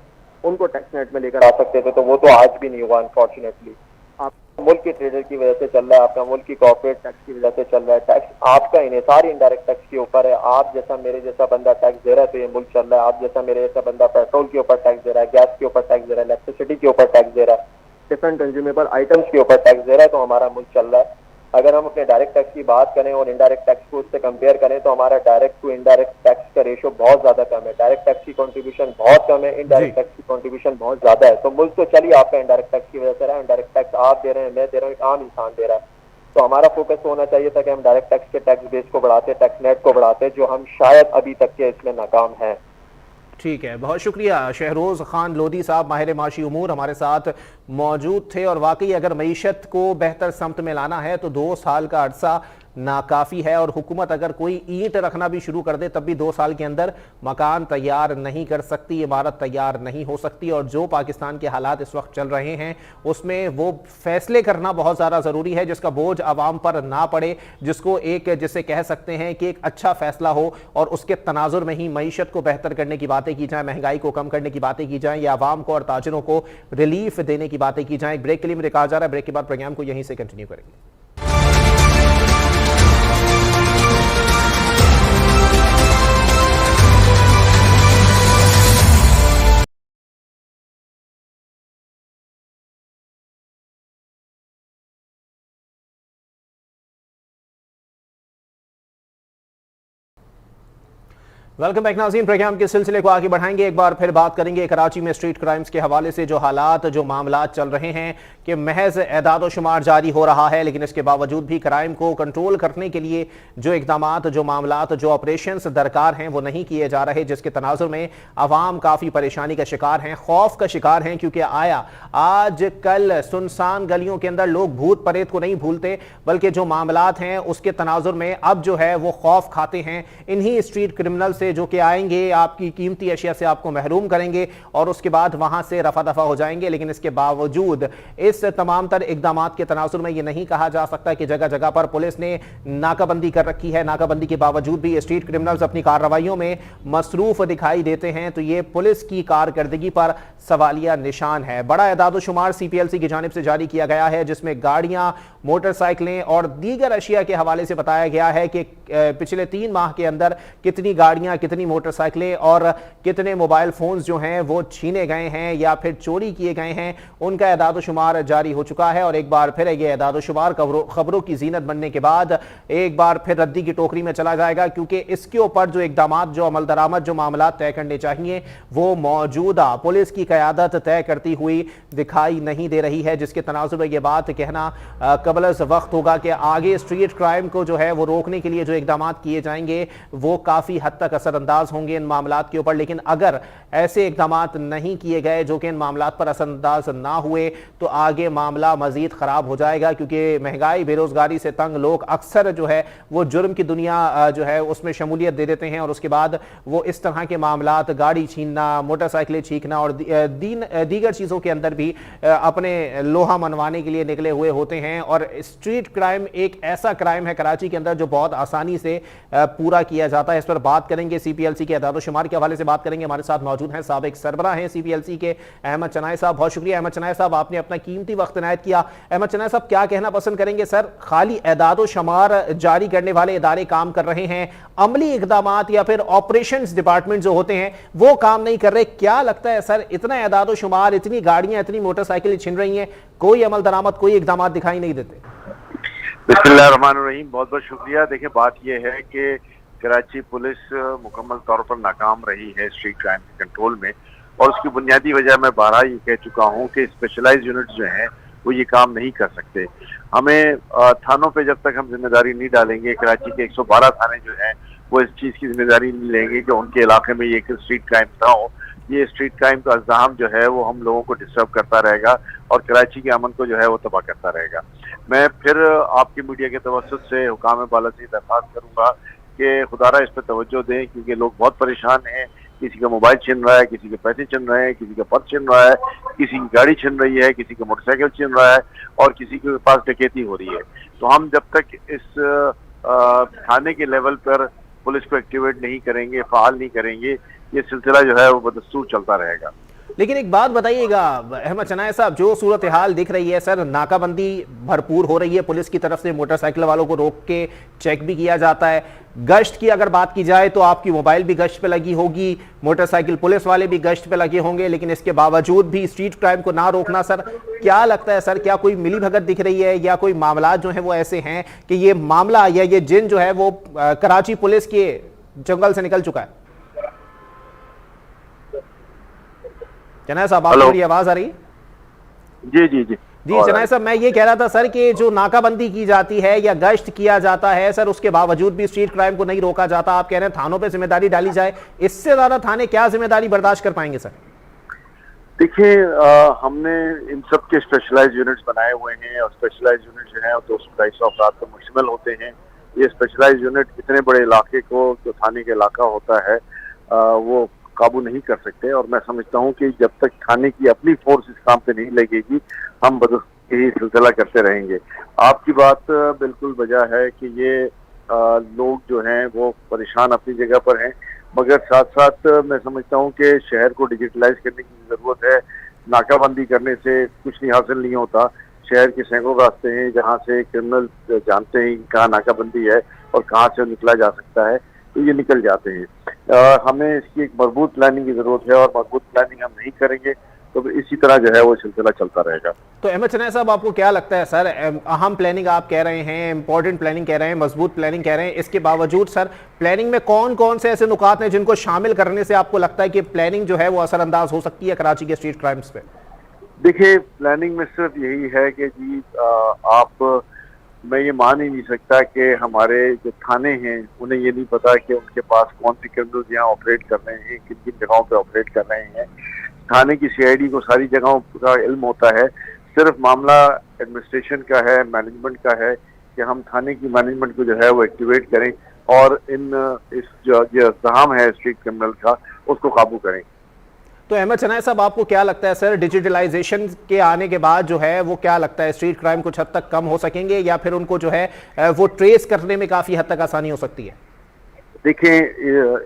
उनको टैक्स नेट में लेकर आ सकते थे, तो वो तो आज भी नहीं हुआ अनफॉर्चुनेटली। आप मुल्क के ट्रेडर की वजह से चल रहा है, आपका मुल्क की कॉर्पोरेट टैक्स की वजह से चल रहा है। टैक्स आपका इन्हिसार इनडायरेक्ट टैक्स के ऊपर है। आप जैसा मेरे जैसा बंदा टैक्स दे रहा है तो ये मुल्क चल रहा है। आप जैसा मेरे जैसा बंदा पेट्रोल के ऊपर टैक्स दे रहा है, गैस के ऊपर टैक्स दे रहा है, इलेक्ट्रिसिटी के ऊपर टैक्स दे रहा है, डिफरेंट कंज्यूमेबल आइटम्स के ऊपर टैक्स दे रहा है, तो हमारा मुल्क चल रहा है। अगर हम अपने डायरेक्ट टैक्स की बात करें और इनडायरेक्ट टैक्स को उससे कंपेयर करें तो हमारा डायरेक्ट टू इनडायरेक्ट टैक्स का रेशो बहुत ज्यादा कम है। डायरेक्ट टैक्स की कंट्रीब्यूशन बहुत कम है, इनडायरेक्ट टैक्स की कंट्रीब्यूशन बहुत ज्यादा है। तो मुल्क तो चलिए आपका इनडायरेक्ट टैक्स की वजह से रहा है, इनडायरेक्ट टैक्स आप दे रहे हैं, मैं दे रहा हूँ, एक आम इंसान दे रहा है। तो हमारा फोकस होना चाहिए था कि हम डायरेक्ट टैक्स के टैक्स बेस को बढ़ाते, टैक्स नेट को बढ़ाते, जो हम शायद अभी तक के इसमें नाकाम हैं। ठीक है, बहुत शुक्रिया। शहरोज खान लोधी साहब माहिर माशी उमूर हमारे साथ मौजूद थे। और वाकई अगर मईशत को बेहतर समत में लाना है तो 2 साल का अरसा नाकाफी है, और हुकूमत अगर कोई ईंट रखना भी शुरू कर दे तब भी 2 साल के अंदर मकान तैयार नहीं कर सकती, इमारत तैयार नहीं हो सकती। और जो पाकिस्तान के हालात इस वक्त चल रहे हैं उसमें वो फैसले करना बहुत ज़्यादा ज़रूरी है जिसका बोझ आवाम पर ना पड़े, जिसको एक जिसे कह सकते हैं कि एक अच्छा फैसला हो और उसके तनाजुर में ही मईशत को बेहतर करने की बातें की जाएँ, महंगाई को कम करने की बातें की जाएँ, या आवाम को और ताजिरों को रिलीफ देने की बातें की जाएँ। ब्रेक के लिए मुझे कहा जा रहा है, ब्रेक के बाद प्रोग्राम को यहीं से कंटिन्यू करेंगे। वेलकम बैक नाज़रीन, प्रोग्राम के सिलसिले को आगे बढ़ाएंगे। एक बार फिर बात करेंगे कराची में स्ट्रीट क्राइम्स के हवाले से जो हालात, जो मामलात चल रहे हैं कि महज एदाद शुमार जारी हो रहा है, लेकिन इसके बावजूद भी क्राइम को कंट्रोल करने के लिए जो इकदामात, जो मामलात, जो ऑपरेशंस दरकार हैं वो नहीं किए जा रहे, जिसके तनाजुर में आवाम काफ़ी परेशानी का शिकार हैं, खौफ का शिकार हैं। क्योंकि आज कल सुनसान गलियों के अंदर लोग भूत प्रेत को नहीं भूलते, बल्कि जो मामलात हैं उसके तनाजुर में अब जो है वो खौफ खाते हैं इन्हीं स्ट्रीट क्रिमिनल से, जो कि आएंगे आपकी कीमती अशिया से आपको महरूम करेंगे और उसके बाद वहां से रफा दफा हो जाएंगे। लेकिन इसके बावजूद इस तमाम तर इकदामात के तनासुर में यह नहीं कहा जा सकता कि जगह जगह पर पुलिस ने नाकाबंदी कर रखी है। नाकाबंदी के बावजूद भी स्ट्रीट क्रिमिनल्स अपनी कार्रवाइयों में मसरूफ दिखाई देते हैं, तो ये पुलिस की कारकर्दगी पर सवालिया निशान है। बड़ा एदाद-ओ-शुमार CPLC की जानिब से जारी किया गया है, जिसमें गाड़ियां, मोटरसाइकिलें और दीगर अशिया के हवाले से बताया गया है कि पिछले 3 माह के अंदर कितनी गाड़ियां, कितनी मोटरसाइकिलें और कितने मोबाइल फोन्स जो हैं वो छीने गए हैं या फिर चोरी किए गए हैं, उनका एदाद-ओ-शुमार जारी हो चुका है। और एक बार फिर ये एदाद-ओ-शुमार खबरों की जीनत बनने के बाद एक बार फिर रद्दी की टोकरी में चला जाएगा, क्योंकि इसके ऊपर जो इकदामात, जो अमल दरामद, जो मामला तय करने चाहिए वो मौजूदा पुलिस की क़यादत तय करती हुई दिखाई नहीं दे रही है, जिसके तनाजुर में ये बात कहना कबल वक्त होगा कि आगे स्ट्रीट क्राइम को जो है वो रोकने के लिए जो इकदामात किए जाएंगे वो काफ़ी हद तक असरअंदाज होंगे इन मामलात के ऊपर। लेकिन अगर ऐसे इकदामात नहीं किए गए जो कि इन मामलात पर असरअंदाज ना हुए तो आगे मामला मजीद ख़राब हो जाएगा, क्योंकि महंगाई, बेरोज़गारी से तंग लोग अक्सर जो है वो जुर्म की दुनिया जो है उसमें शमूलियत दे देते हैं और उसके बाद वो इस तरह के मामलात, गाड़ी छीनना, मोटरसाइकिलें छीनना और दीगर चीज़ों के अंदर भी अपने लोहा मनवाने के लिए निकले हुए होते हैं। और स्ट्रीट क्राइम एक ऐसा क्राइम है कराची के अंदर जो बहुत आसानी से पूरा किया जाता है। इस पर बात करेंगे, CPLC के एदाद-ओ-शुमार के हवाले से बात करेंगे। हमारे साथ मौजूद हैं साबिक सरबराह हैं CPLC के अहमद चनाय साहब। बहुत शुक्रिया अहमद चनाय साहब, आपने अपना कीमती वक्त इनायत किया। अहमद चनाय साहब, क्या कहना पसंद करेंगे सर, खाली एदाद-ओ-शुमार जारी करने वाले इदारे काम कर रहे हैं, अमली इकदामात या फिर ऑपरेशंस डिपार्टमेंट जो होते हैं वो काम नहीं कर रहे? क्या लगता है सर, इतना एदाद-ओ-शुमार, इतनी गाड़ियां, इतनी मोटरसाइकिलें छिन रही हैं, कोई अमल दरामद, कोई इकदामात दिखाई नहीं देते? बिस्मिल्लाहिर्रहमानिर्रहीम, बहुत बहुत शुक्रिया। देखिए, बात यह है कि कराची पुलिस मुकम्मल तौर पर नाकाम रही है स्ट्रीट क्राइम के कंट्रोल में, और उसकी बुनियादी वजह मैं बारहा ये कह चुका हूँ कि स्पेशलाइज यूनिट्स जो हैं वो ये काम नहीं कर सकते। हमें थानों पे जब तक हम जिम्मेदारी नहीं डालेंगे, कराची के 112 थाने जो हैं वो इस चीज़ की जिम्मेदारी नहीं लेंगे कि उनके इलाके में ये स्ट्रीट क्राइम ना हो। ये स्ट्रीट क्राइम का अज़्ज़ाम जो है वो हम लोगों को डिस्टर्ब करता रहेगा और कराची के अमन को जो है वो तबाह करता रहेगा। मैं फिर आपकी मीडिया के तवज्जुह से हुकाम बाला से दरख्वास्त करूँगा कि खुदारा इस पर तवज्जो दें, क्योंकि लोग बहुत परेशान हैं। किसी का मोबाइल छिन रहा है, किसी के पैसे छिन रहे हैं, किसी का पर्स छिन रहा है, किसी की गाड़ी छिन रही है, किसी का मोटरसाइकिल छिन रहा है और किसी के पास डकैती हो रही है। तो हम जब तक इस थाने के लेवल पर पुलिस को एक्टिवेट नहीं करेंगे, फ़ाल नहीं करेंगे, ये सिलसिला जो है वो बदस्तूर चलता रहेगा। लेकिन एक बात बताइएगा अहमद चनाय साहब, जो सूरत हाल दिख रही है सर, नाकाबंदी भरपूर हो रही है पुलिस की तरफ से, मोटरसाइकिल वालों को रोक के चेक भी किया जाता है। गश्त की अगर बात की जाए तो आपकी मोबाइल भी गश्त पे लगी होगी, मोटरसाइकिल पुलिस वाले भी गश्त पे लगे होंगे, लेकिन इसके बावजूद भी स्ट्रीट क्राइम को ना रोकना, सर क्या लगता है सर, क्या कोई मिली भगत दिख रही है या कोई मामला जो है वो ऐसे हैं कि ये मामला या ये जिन जो है वो कराची पुलिस के जंगल से निकल चुका है? चनाय साहब, आपको मेरी आवाज आ रही है? जी जी जी जी चनाय साहब, मैं ये कह रहा था सर कि जो नाकाबंदी की जाती है या गश्त किया जाता है सर, उसके बावजूद भी स्ट्रीट क्राइम को नहीं रोका जाता। आप कह रहे हैं थानों पे जिम्मेदारी डाली जाए, इससे ज्यादा थाने क्या जिम्मेदारी बर्दाश्त कर पाएंगे सर? देखिए, हमने इन सब के स्पेशलाइज यूनिट्स बनाए हुए हैं और स्पेशलाइज यूनिट जो है 200-250 अफराद पर मुश्तमिल होते हैं। ये स्पेशलाइज यूनिट इतने बड़े इलाके को, जो थाने के इलाका होता है, वो काबू नहीं कर सकते। और मैं समझता हूं कि जब तक थाने की अपनी फोर्स इस काम पे नहीं लगेगी, हम बदस्तूर यही सिलसिला करते रहेंगे। आपकी बात बिल्कुल वजह है कि ये लोग जो हैं वो परेशान अपनी जगह पर हैं, मगर साथ साथ मैं समझता हूं कि शहर को डिजिटलाइज करने की जरूरत है। नाकाबंदी करने से कुछ नहीं हासिल नहीं होता। शहर के सैकड़ों रास्ते हैं जहाँ से क्रिमिनल जानते हैं कहाँ नाकाबंदी है और कहाँ से निकला जा सकता है, तो ये निकल जाते हैं। हमें इसकी एक मजबूत प्लानिंग की जरूरत है और मजबूत प्लानिंग हम नहीं करेंगे तो इसी तरह जो है वो सिलसिला चलता रहेगा। तो अहमद चनाय साहब, आपको क्या लगता है सर, अहम प्लानिंग आप कह रहे हैं, इंपॉर्टेंट प्लानिंग कह रहे हैं, मजबूत प्लानिंग कह रहे हैं, इसके बावजूद सर प्लानिंग में कौन कौन से ऐसे नुकात हैं जिनको शामिल करने से आपको लगता है कि प्लानिंग जो है वो असरअंदाज हो सकती है कराची के स्ट्रीट क्राइम्स पे? देखिए, प्लानिंग में सिर्फ यही है कि जी मैं ये मान ही नहीं सकता कि हमारे जो थाने हैं उन्हें ये नहीं पता कि उनके पास कौन सी क्रिमिनल्स यहाँ ऑपरेट कर रहे हैं, किन किन जगहों पे ऑपरेट कर रहे हैं। थाने की सीआईडी को सारी जगहों का इल्म होता है। सिर्फ मामला एडमिनिस्ट्रेशन का है, मैनेजमेंट का है कि हम थाने की मैनेजमेंट को जो है वो एक्टिवेट करें और इस जो इल्ज़ाम है स्ट्रीट क्रिमिनल का, उसको काबू करें। तो अहमद चनाय साहब, आपको क्या लगता है सर, डिजिटलाइजेशन के आने के बाद जो है वो क्या लगता है, स्ट्रीट क्राइम कुछ हद तक कम हो सकेंगे या फिर उनको जो है वो ट्रेस करने में काफी हद तक आसानी हो सकती है? देखिए,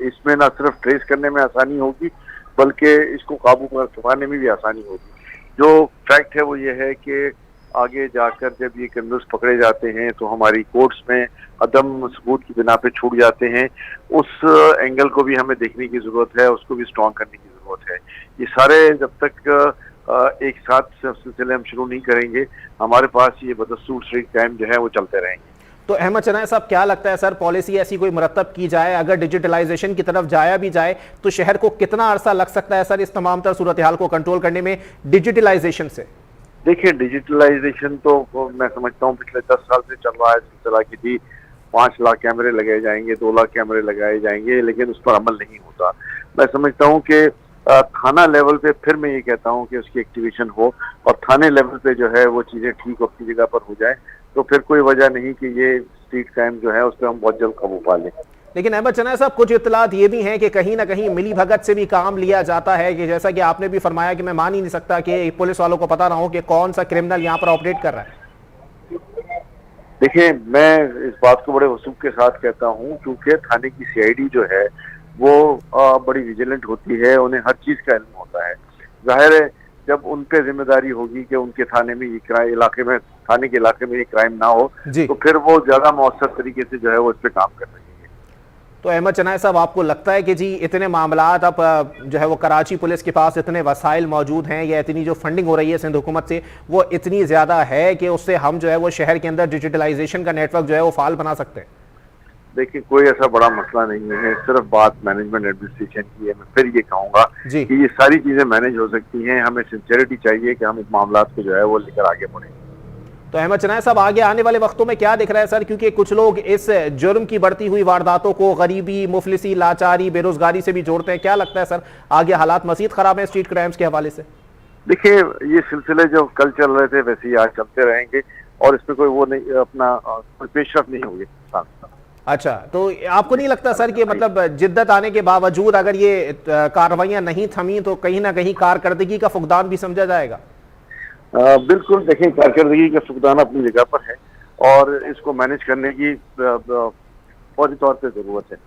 इसमें ना सिर्फ ट्रेस करने में आसानी होगी बल्कि इसको काबू करवाने में भी आसानी होगी। जो फैक्ट है वो ये है कि आगे जाकर जब ये क्रिमिनल्स पकड़े जाते हैं तो हमारी कोर्ट्स में अदम सबूत की बिना पे छूट जाते हैं। उस एंगल को भी हमें देखने की जरूरत है, उसको भी स्ट्रॉन्ग करने की जरूरत है। ये सारे जब तक एक साथ सिलसिले हम शुरू नहीं करेंगे, हमारे पास ये बदस्तूर स्ट्रीट क्राइम जो है वो चलते रहेंगे। तो अहमद चनाय साहब, क्या लगता है सर, पॉलिसी ऐसी कोई मुरत्तब की जाए, अगर डिजिटलाइजेशन की तरफ जाया भी जाए तो शहर को कितना अरसा लग सकता है सर इस तमाम तरह सूरत हाल को कंट्रोल करने में डिजिटलाइजेशन से? देखिए, डिजिटलाइजेशन तो मैं समझता हूँ पिछले 10 साल से चल रहा है सिलसिला की थी। 5 लाख कैमरे लगाए जाएंगे, 2 लाख कैमरे लगाए जाएंगे, लेकिन उस पर अमल नहीं होता। मैं समझता हूँ कि थाना लेवल पे फिर मैं ये कहता हूँ कि उसकी एक्टिवेशन हो और थाने लेवल पे जो है वो चीजें ठीक अपनी जगह पर हो जाए, तो फिर कोई वजह नहीं कि ये स्ट्रीट क्राइम जो है उस पर हम बहुत जल्द काबू पा लें। लेकिन अहमद चनाय साहब, कुछ इत्तलात ये भी हैं कि कहीं ना कहीं मिली भगत से भी काम लिया जाता है, कि जैसा कि आपने भी फरमाया कि मैं मान ही नहीं सकता कि पुलिस वालों को पता ना हो कि कौन सा क्रिमिनल यहाँ पर ऑपरेट कर रहा है। देखिए, मैं इस बात को बड़े वसूख के साथ कहता हूँ क्योंकि थाने की सीआईडी जो है वो बड़ी विजिलेंट होती है, उन्हें हर चीज का इल्म होता है। जाहिर है जब उन पे जिम्मेदारी होगी कि उनके थाने में ये इलाके में, थाने के इलाके में ये क्राइम ना हो, तो फिर वो ज्यादा मौसर तरीके से जो है वो इस पे काम कर सकेंगे। तो अहमद चनाय साहब, आपको लगता है कि जी इतने मामलात अब जो है वो कराची पुलिस के पास इतने वसाइल मौजूद हैं या इतनी जो फंडिंग हो रही है सिंध हुकूमत से वो इतनी ज्यादा है कि उससे हम जो है वो शहर के अंदर डिजिटलाइजेशन का नेटवर्क जो है वो फाल बना सकते हैं? देखिए, कोई ऐसा बड़ा मसला नहीं है, सिर्फ बात मैनेजमेंट एडमिनिस्ट्रेशन की है। मैं फिर ये कहूंगा कि ये सारी चीजें मैनेज हो सकती हैं। हमें सिंसियरिटी चाहिए कि हम इस मामला को जो है वो लेकर आगे बढ़ें। तो अहमद चनाय साहब, आगे आने वाले वक्तों में क्या दिख रहा है सर, क्योंकि कुछ लोग इस जुर्म की बढ़ती हुई वारदातों को गरीबी, मुफलिसी, लाचारी, बेरोजगारी से भी जोड़ते हैं, क्या लगता है सर आगे हालात मजीद खराब है स्ट्रीट क्राइम्स के हवाले से? देखिए, ये सिलसिले जो कल चल रहे थे वैसे ही आज चलते रहेंगे और इसमें कोई वो नहीं, अपना कोई पेशरफ नहीं होगी। अच्छा, तो आपको नहीं लगता सर कि मतलब जिद्दत आने के बावजूद अगर ये कार्रवाइयां नहीं थमी तो कहीं ना कहीं कारकर्दगी का फुकदान भी समझा जाएगा? बिल्कुल, देखिए, कारकर्दगी का फुकदान अपनी जगह पर है और इसको मैनेज करने की फौरी तौर पे जरूरत है।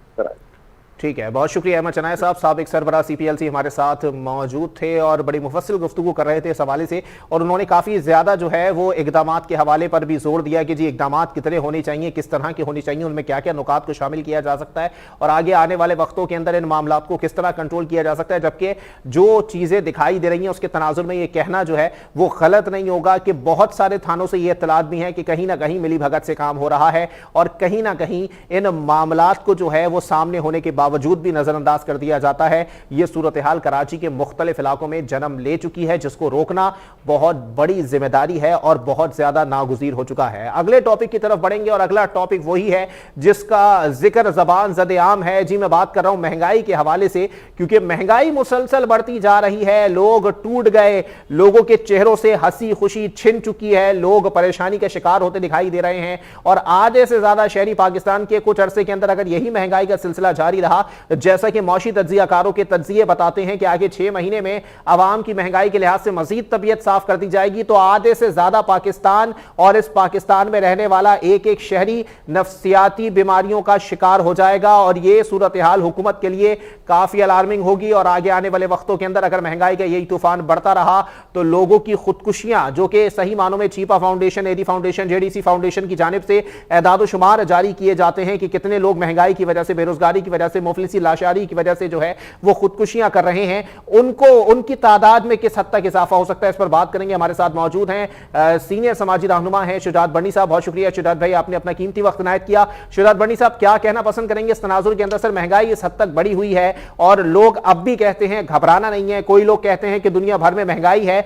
ठीक है, बहुत शुक्रिया अहमद चनाय साहब। साबिक सरबराह CPLC हमारे साथ मौजूद थे और बड़ी मुफस्सिल गुफ्तगू कर रहे थे इस हवाले से, और उन्होंने काफ़ी ज़्यादा जो है वो इक़दामात के हवाले पर भी जोर दिया कि जी इक़दामात कितने होने चाहिए, किस तरह के होने चाहिए, उनमें क्या क्या नुकात को शामिल किया जा सकता है और आगे आने वाले वक्तों के अंदर इन मामलों को किस तरह कंट्रोल किया जा सकता है। जबकि जो चीज़ें दिखाई दे रही हैं उसके तनाजुर में ये कहना जो है वो गलत नहीं होगा कि बहुत सारे थानों से ये इत्तलात भी हैं कि कहीं ना कहीं मिली भगत से काम हो रहा है और कहीं ना कहीं इन मामलात को जो है वो सामने होने के बावजूद भी नजरअंदाज कर दिया जाता है। यह सूरत हाल कराची के मुख्तलिफ इलाकों में जन्म ले चुकी है, जिसको रोकना बहुत बड़ी जिम्मेदारी है और बहुत ज्यादा नागुज़ीर हो चुका है। अगले टॉपिक की तरफ बढ़ेंगे और अगला टॉपिक वही है जिसका जिक्र ज़बान ज़द आम है। जी मैं बात कर रहा हूं महंगाई के हवाले से, क्योंकि महंगाई मुसलसल बढ़ती जा रही है, लोग टूट गए, लोगों के चेहरों से हंसी खुशी छिन चुकी है, लोग परेशानी के शिकार होते दिखाई दे रहे हैं और आधे से ज्यादा शहरी पाकिस्तान के कुछ अरसे के अंदर अगर यही महंगाई का सिलसिला जारी रहा, जैसा कि मौशी तज्जियाकारों के तज्जिए बताते हैं कि आगे 6 महीने में आवाम की महंगाई के लिहाज से मजीद तबीयत साफ कर दी जाएगी, तो आधे से ज्यादा पाकिस्तान और इस पाकिस्तान में रहने वाला एक एक शहरी नफ्सियाती बीमारियों का शिकार हो जाएगा और यह सूरत हाल हुकूमत के लिए काफी अलार्मिंग होगी। और आगे आने वाले वक्तों के अंदर अगर महंगाई का यही तूफान बढ़ता रहा तो लोगों की खुदकुशियां, जो कि सही मानों में Chhipa foundation, Edhi foundation, JDC foundation की जानिब से एदाद शुमार जारी किए जाते हैं कि कितने लोग महंगाई की वजह से, बेरोजगारी की वजह से, मुफलिसी लाशारी की वजह से जो है वो खुदकुशियां कर रहे हैं, उनको उनकी तादाद में किस हद तक इजाफा हो सकता है, इस पर बात करेंगे। हमारे साथ मौजूद हैं सीनियर समाजी रहनुमा हैं शुजात बर्नी साहब। बहुत शुक्रिया शुजात भाई, आपने अपना कीमती वक्त इनायत किया। शुजात बर्नी साहब, क्या कहना पसंद करेंगे इस तनाजुर के अंदर? सर महंगाई इस हद तक बढ़ी हुई है और लोग अब भी कहते हैं घबराना नहीं है, कोई लोग कहते हैं कि दुनिया भर में महंगाई है,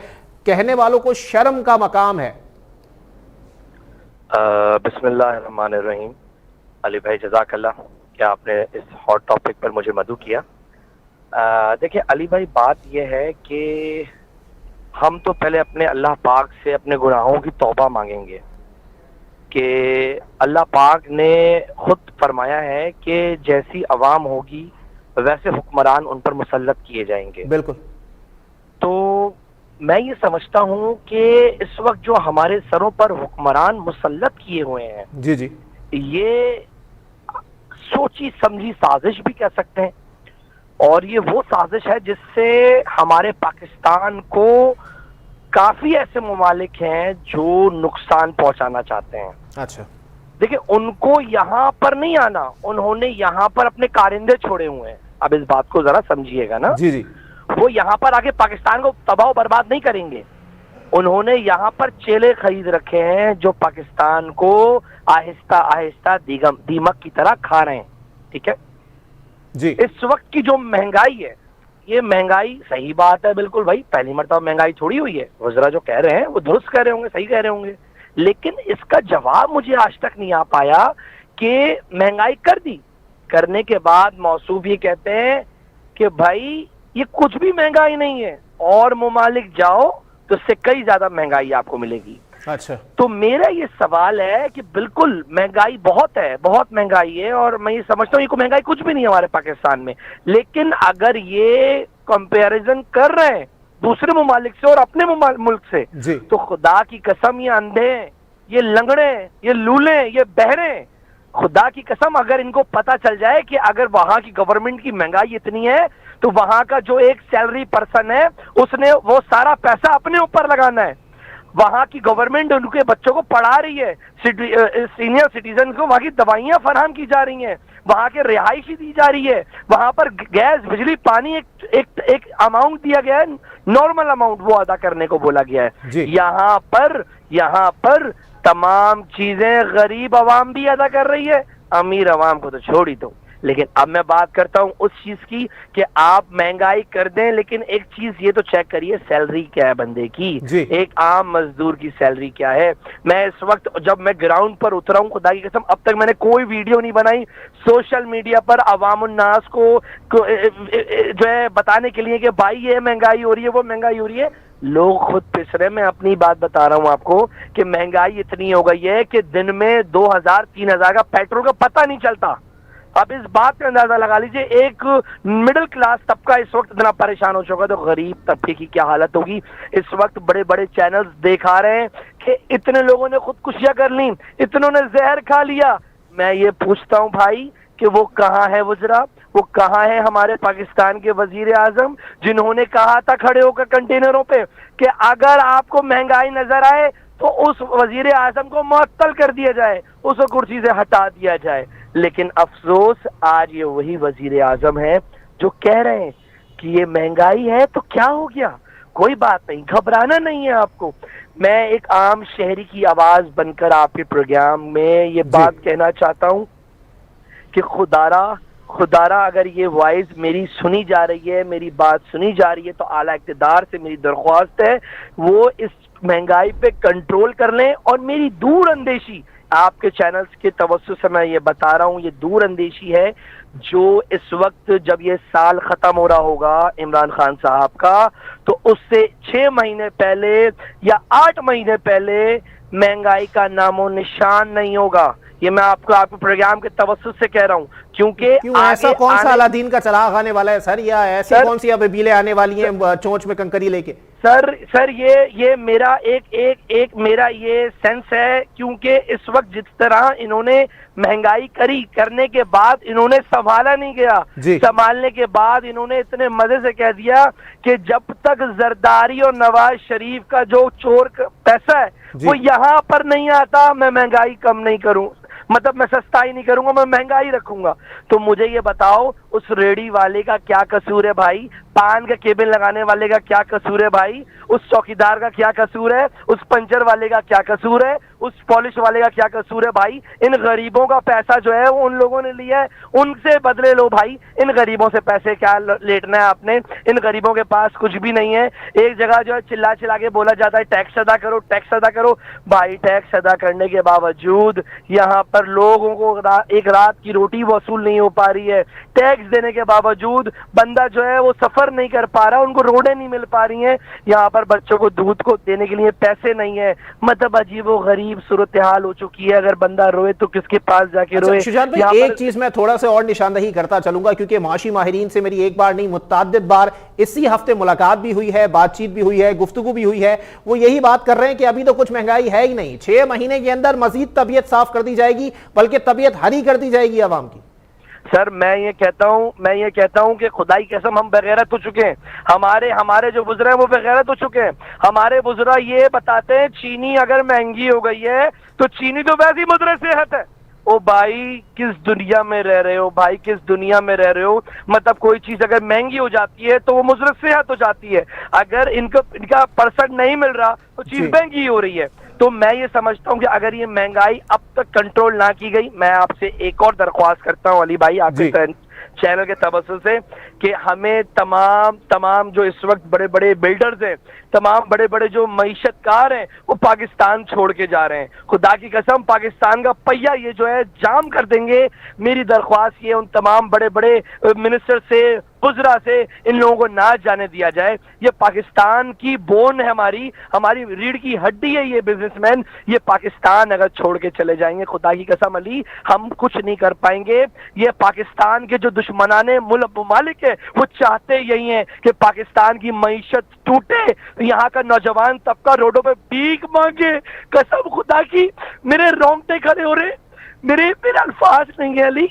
कहने वालों को शर्म का मकाम है। बिस्मिल्लाहिर्रहमानिर्रहीम। अली भाई जज़ाकल्लाह, क्या आपने इस हॉट टॉपिक पर मुझे मदऊ किया। देखिए अली भाई, बात यह है कि हम तो पहले अपने अल्लाह पाक से अपने गुनाहों की तौबा मांगेंगे कि अल्लाह पाक ने खुद फरमाया है कि जैसी अवाम होगी वैसे हुक्मरान उन पर मुसल्लत किए जाएंगे। बिल्कुल। तो मैं ये समझता हूँ कि इस वक्त जो हमारे सरों पर हुक्मरान मुसल्लत किए हुए हैं, जी जी, ये सोची समझी साजिश भी कह सकते हैं, और ये वो साजिश है जिससे हमारे पाकिस्तान को काफी ऐसे ममालिक हैं जो नुकसान पहुंचाना चाहते हैं। अच्छा, देखिए उनको यहाँ पर नहीं आना, उन्होंने यहाँ पर अपने कारिंदे छोड़े हुए हैं। अब इस बात को जरा समझिएगा ना। जी जी, वो यहाँ पर आके पाकिस्तान को तबाह बर्बाद नहीं करेंगे, उन्होंने यहाँ पर चेले खरीद रखे हैं जो पाकिस्तान को आहिस्ता आहिस्ता दीमक की तरह खा रहे हैं। ठीक है जी। इस वक्त की जो महंगाई है, ये महंगाई, सही बात है बिल्कुल भाई, पहली मरतबा महंगाई थोड़ी हुई है, वज़रा जो कह रहे हैं वो दुरुस्त कह रहे होंगे, सही कह रहे होंगे, लेकिन इसका जवाब मुझे आज तक नहीं आ पाया कि महंगाई कर दी, करने के बाद मौसूफ ये कहते हैं कि भाई ये कुछ भी महंगाई नहीं है और ममालिक जाओ तो इससे कई ज्यादा महंगाई आपको मिलेगी। अच्छा, तो मेरा ये सवाल है कि बिल्कुल महंगाई बहुत है, बहुत महंगाई है, और मैं ये समझता हूँ ये महंगाई कुछ भी नहीं है हमारे पाकिस्तान में, लेकिन अगर ये कंपैरिजन कर रहे हैं दूसरे ममालिक से और अपने मुल्क से, तो खुदा की कसम ये अंधे, ये लंगड़े, ये लूले, ये बहरे, खुदा की कसम अगर इनको पता चल जाए कि अगर वहां की गवर्नमेंट की महंगाई इतनी है तो वहां का जो एक सैलरी पर्सन है उसने वो सारा पैसा अपने ऊपर लगाना है। वहां की गवर्नमेंट उनके बच्चों को पढ़ा रही है, सीनियर सिटीजन को वहां की दवाइयां फराहम की जा रही हैं, वहां के रिहाइशी दी जा रही है, वहां पर गैस बिजली पानी एक अमाउंट दिया गया है, नॉर्मल अमाउंट वो अदा करने को बोला गया है। यहाँ पर तमाम चीजें गरीब अवाम भी अदा कर रही है, अमीर अवाम को तो छोड़ ही दो। लेकिन अब मैं बात करता हूं उस चीज की कि आप महंगाई कर दें, लेकिन एक चीज ये तो चेक करिए सैलरी क्या है बंदे की, एक आम मजदूर की सैलरी क्या है। मैं इस वक्त जब मैं ग्राउंड पर उतरा हूं, खुदा की कसम अब तक मैंने कोई वीडियो नहीं बनाई सोशल मीडिया पर अवामुन्नास को जो है बताने के लिए कि भाई ये महंगाई हो रही है, वो महंगाई हो रही है। लोग खुद पिस रहे। मैं अपनी बात बता रहा हूं आपको कि महंगाई इतनी हो गई है कि दिन में 2000-3000 का पेट्रोल का पता नहीं चलता। अब इस बात का अंदाजा लगा लीजिए, एक मिडिल क्लास तबका इस वक्त इतना परेशान हो चुका है, तो गरीब तबके की क्या हालत होगी। इस वक्त बड़े बड़े चैनल्स दिखा रहे हैं कि इतने लोगों ने खुदकुशियां कर ली, इतनों ने जहर खा लिया। मैं ये पूछता हूं भाई कि वो कहाँ है वज़रा, वो कहाँ है हमारे पाकिस्तान के वजीर आजम जिन्होंने कहा था खड़े होकर कंटेनरों पे कि अगर आपको महंगाई नजर आए तो उस वजीर आजम को मुअत्तल कर दिया जाए, उसको कुर्सी से हटा दिया जाए। लेकिन अफसोस आज ये वही वजीर आजम है जो कह रहे हैं कि ये महंगाई है तो क्या हो गया, कोई बात नहीं, घबराना नहीं है आपको। मैं एक आम शहरी की आवाज बनकर आपके प्रोग्राम में ये बात कहना चाहता हूं कि खुदारा अगर ये वॉइस मेरी सुनी जा रही है, मेरी बात सुनी जा रही है, तो आला इक़्तिदार से मेरी दरख्वास्त है वो इस महंगाई पे कंट्रोल कर लें। और मेरी दूर अंदेशी आपके चैनल्स के तवज्जो से मैं ये बता रहा हूँ, ये दूर अंदेशी है जो इस वक्त जब ये साल खत्म हो रहा होगा इमरान खान साहब का, तो उससे 6 महीने पहले या 8 महीने पहले महंगाई का नामो निशान नहीं होगा। ये मैं आपको आपके प्रोग्राम के तवज्जुह से कह रहा हूं, क्योंकि ऐसा कौन सा अलादीन का चराग आने वाला है सर, या ऐसी कौन सी अब बीलें आने वाली हैं चोंच में कंकरी लेके? सर ये मेरा एक मेरा ये सेंस है, क्योंकि इस वक्त जिस तरह इन्होंने महंगाई करने के बाद इन्होंने संभाला नहीं गया, संभालने के बाद इन्होंने इतने मजे से कह दिया कि जब तक जरदारी और नवाज शरीफ का जो चोर पैसा है वो यहाँ पर नहीं आता मैं महंगाई कम नहीं करूं, मतलब मैं सस्ताई नहीं करूंगा, मैं महंगाई रखूंगा। तो मुझे ये बताओ उस रेडी वाले का क्या कसूर है भाई, पान का केबिल लगाने वाले का क्या कसूर है भाई, उस चौकीदार का क्या कसूर है, उस पंचर वाले का क्या कसूर है, उस पॉलिश वाले का क्या कसूर है भाई? इन गरीबों का पैसा जो है वो उन लोगों ने लिया है, उनसे बदले लो भाई। इन गरीबों से पैसे क्या लेटना है आपने? इन गरीबों के पास कुछ भी नहीं है। एक जगह जो है चिल्ला चिल्ला के बोला जाता है टैक्स अदा करो, टैक्स अदा करो। भाई टैक्स अदा करने के बावजूद यहाँ पर लोगों को एक रात की रोटी वसूल नहीं हो पा रही है। टैक्स देने के बावजूद बंदा जो है वो सफर नहीं कर पा रहा, उनको रोडें नहीं मिल पा रही हैं, यहाँ पर बच्चों को दूध को देने के लिए पैसे नहीं है। मतलब अजीबो गरीब सूरत हाल हो चुकी है। अगर बंदा रोए तो किसके पास जाके रोए? शुजात भाई एक चीज मैं थोड़ा सा और निशानदही करता चलूंगा, क्योंकि माशी माहिरीन से मेरी एक बार नहीं मुतअद्दिद बार इसी हफ्ते मुलाकात भी हुई है, बातचीत भी हुई है, गुफ्तगू भी हुई है। वो यही बात कर रहे हैं कि अभी तो कुछ महंगाई है ही नहीं, 6 महीने के अंदर मजीद तबीयत साफ कर दी जाएगी, बल्कि तबीयत हरी कर दी जाएगी आवाम की। सर मैं ये कहता हूं कि खुदाई कसम हम बेगैरत हो चुके हैं। हमारे जो बुजुर्ग हैं वो बेगैरत हो चुके हैं। हमारे बुजुर्ग ये बताते हैं चीनी अगर महंगी हो गई है तो चीनी तो वैसी मुद्रा सेहत है। ओ भाई किस दुनिया में रह रहे हो भाई, किस दुनिया में रह रहे हो? मतलब कोई चीज अगर महंगी हो जाती है तो वो मुजरत सेहत हो जाती है। अगर इनका परसेंट नहीं मिल रहा तो चीज महंगी हो रही है। तो मैं ये समझता हूं कि अगर ये महंगाई अब तक कंट्रोल ना की गई, मैं आपसे एक और दरख्वास्त करता हूं अली भाई आपके चैनल के तवज्जुह से, कि हमें तमाम जो इस वक्त बड़े बड़े बिल्डर्स हैं, तमाम बड़े बड़े जो मईशतकार हैं, वो पाकिस्तान छोड़ के जा रहे हैं। खुदा की कसम पाकिस्तान का पहिया ये जो है जाम कर देंगे। मेरी दरख्वास्त ये उन तमाम बड़े बड़े मिनिस्टर से, बुजरा से, इन लोगों को ना जाने दिया जाए। ये पाकिस्तान की बोन है, हमारी रीढ़ की हड्डी है ये बिजनेसमैन। ये पाकिस्तान अगर छोड़ के चले जाएंगे, खुदा की कसम अली हम कुछ नहीं कर पाएंगे। ये पाकिस्तान के जो दुश्मनाने ममालिक है वो चाहते यही है कि पाकिस्तान की मईशत टूटे, यहाँ का नौजवान तबका रोडों पे भीख मांगे। कसम खुदा की मेरे रोंगटे खड़े हो रहे, मेरे अल्फाज नहीं है अली।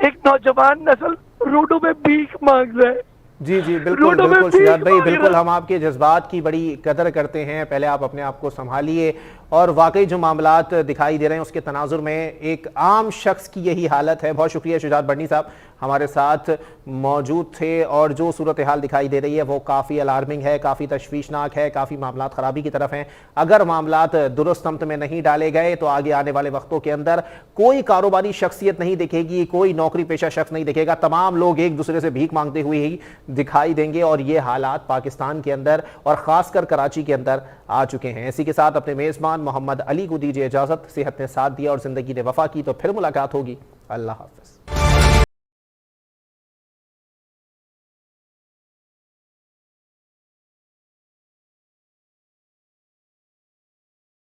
एक नौजवान नस्ल रोडों में भीख मांग रहा है। जी बिल्कुल शुजात भाई, बिल्कुल हम आपके जज्बात की बड़ी कदर करते हैं। पहले आप अपने आप को संभालिए। और वाकई जो मामलात दिखाई दे रहे हैं उसके तनाजुर में एक आम शख्स की यही हालत है। बहुत शुक्रिया शुजात बर्नी साहब हमारे साथ मौजूद थे, और जो सूरत हाल दिखाई दे रही है वो काफ़ी अलार्मिंग है, काफ़ी तशवीशनाक है, काफ़ी मामलात ख़राबी की तरफ हैं। अगर मामलात दुरुस्त समत में नहीं डाले गए तो आगे आने वाले वक्तों के अंदर कोई कारोबारी शख्सियत नहीं दिखेगी, कोई नौकरी पेशा शख्स नहीं दिखेगा, तमाम लोग एक दूसरे से भीख मांगते हुए ही दिखाई देंगे। और ये हालात पाकिस्तान के अंदर और ख़ासकर कराची के अंदर आ चुके हैं। इसी के साथ अपने मेज़बान मोहम्मद अली को दीजिए इजाज़त। सेहत ने साथ दिया और ज़िंदगी ने वफा की, तो फिर मुलाकात होगी। अल्लाह हाफ़िज़।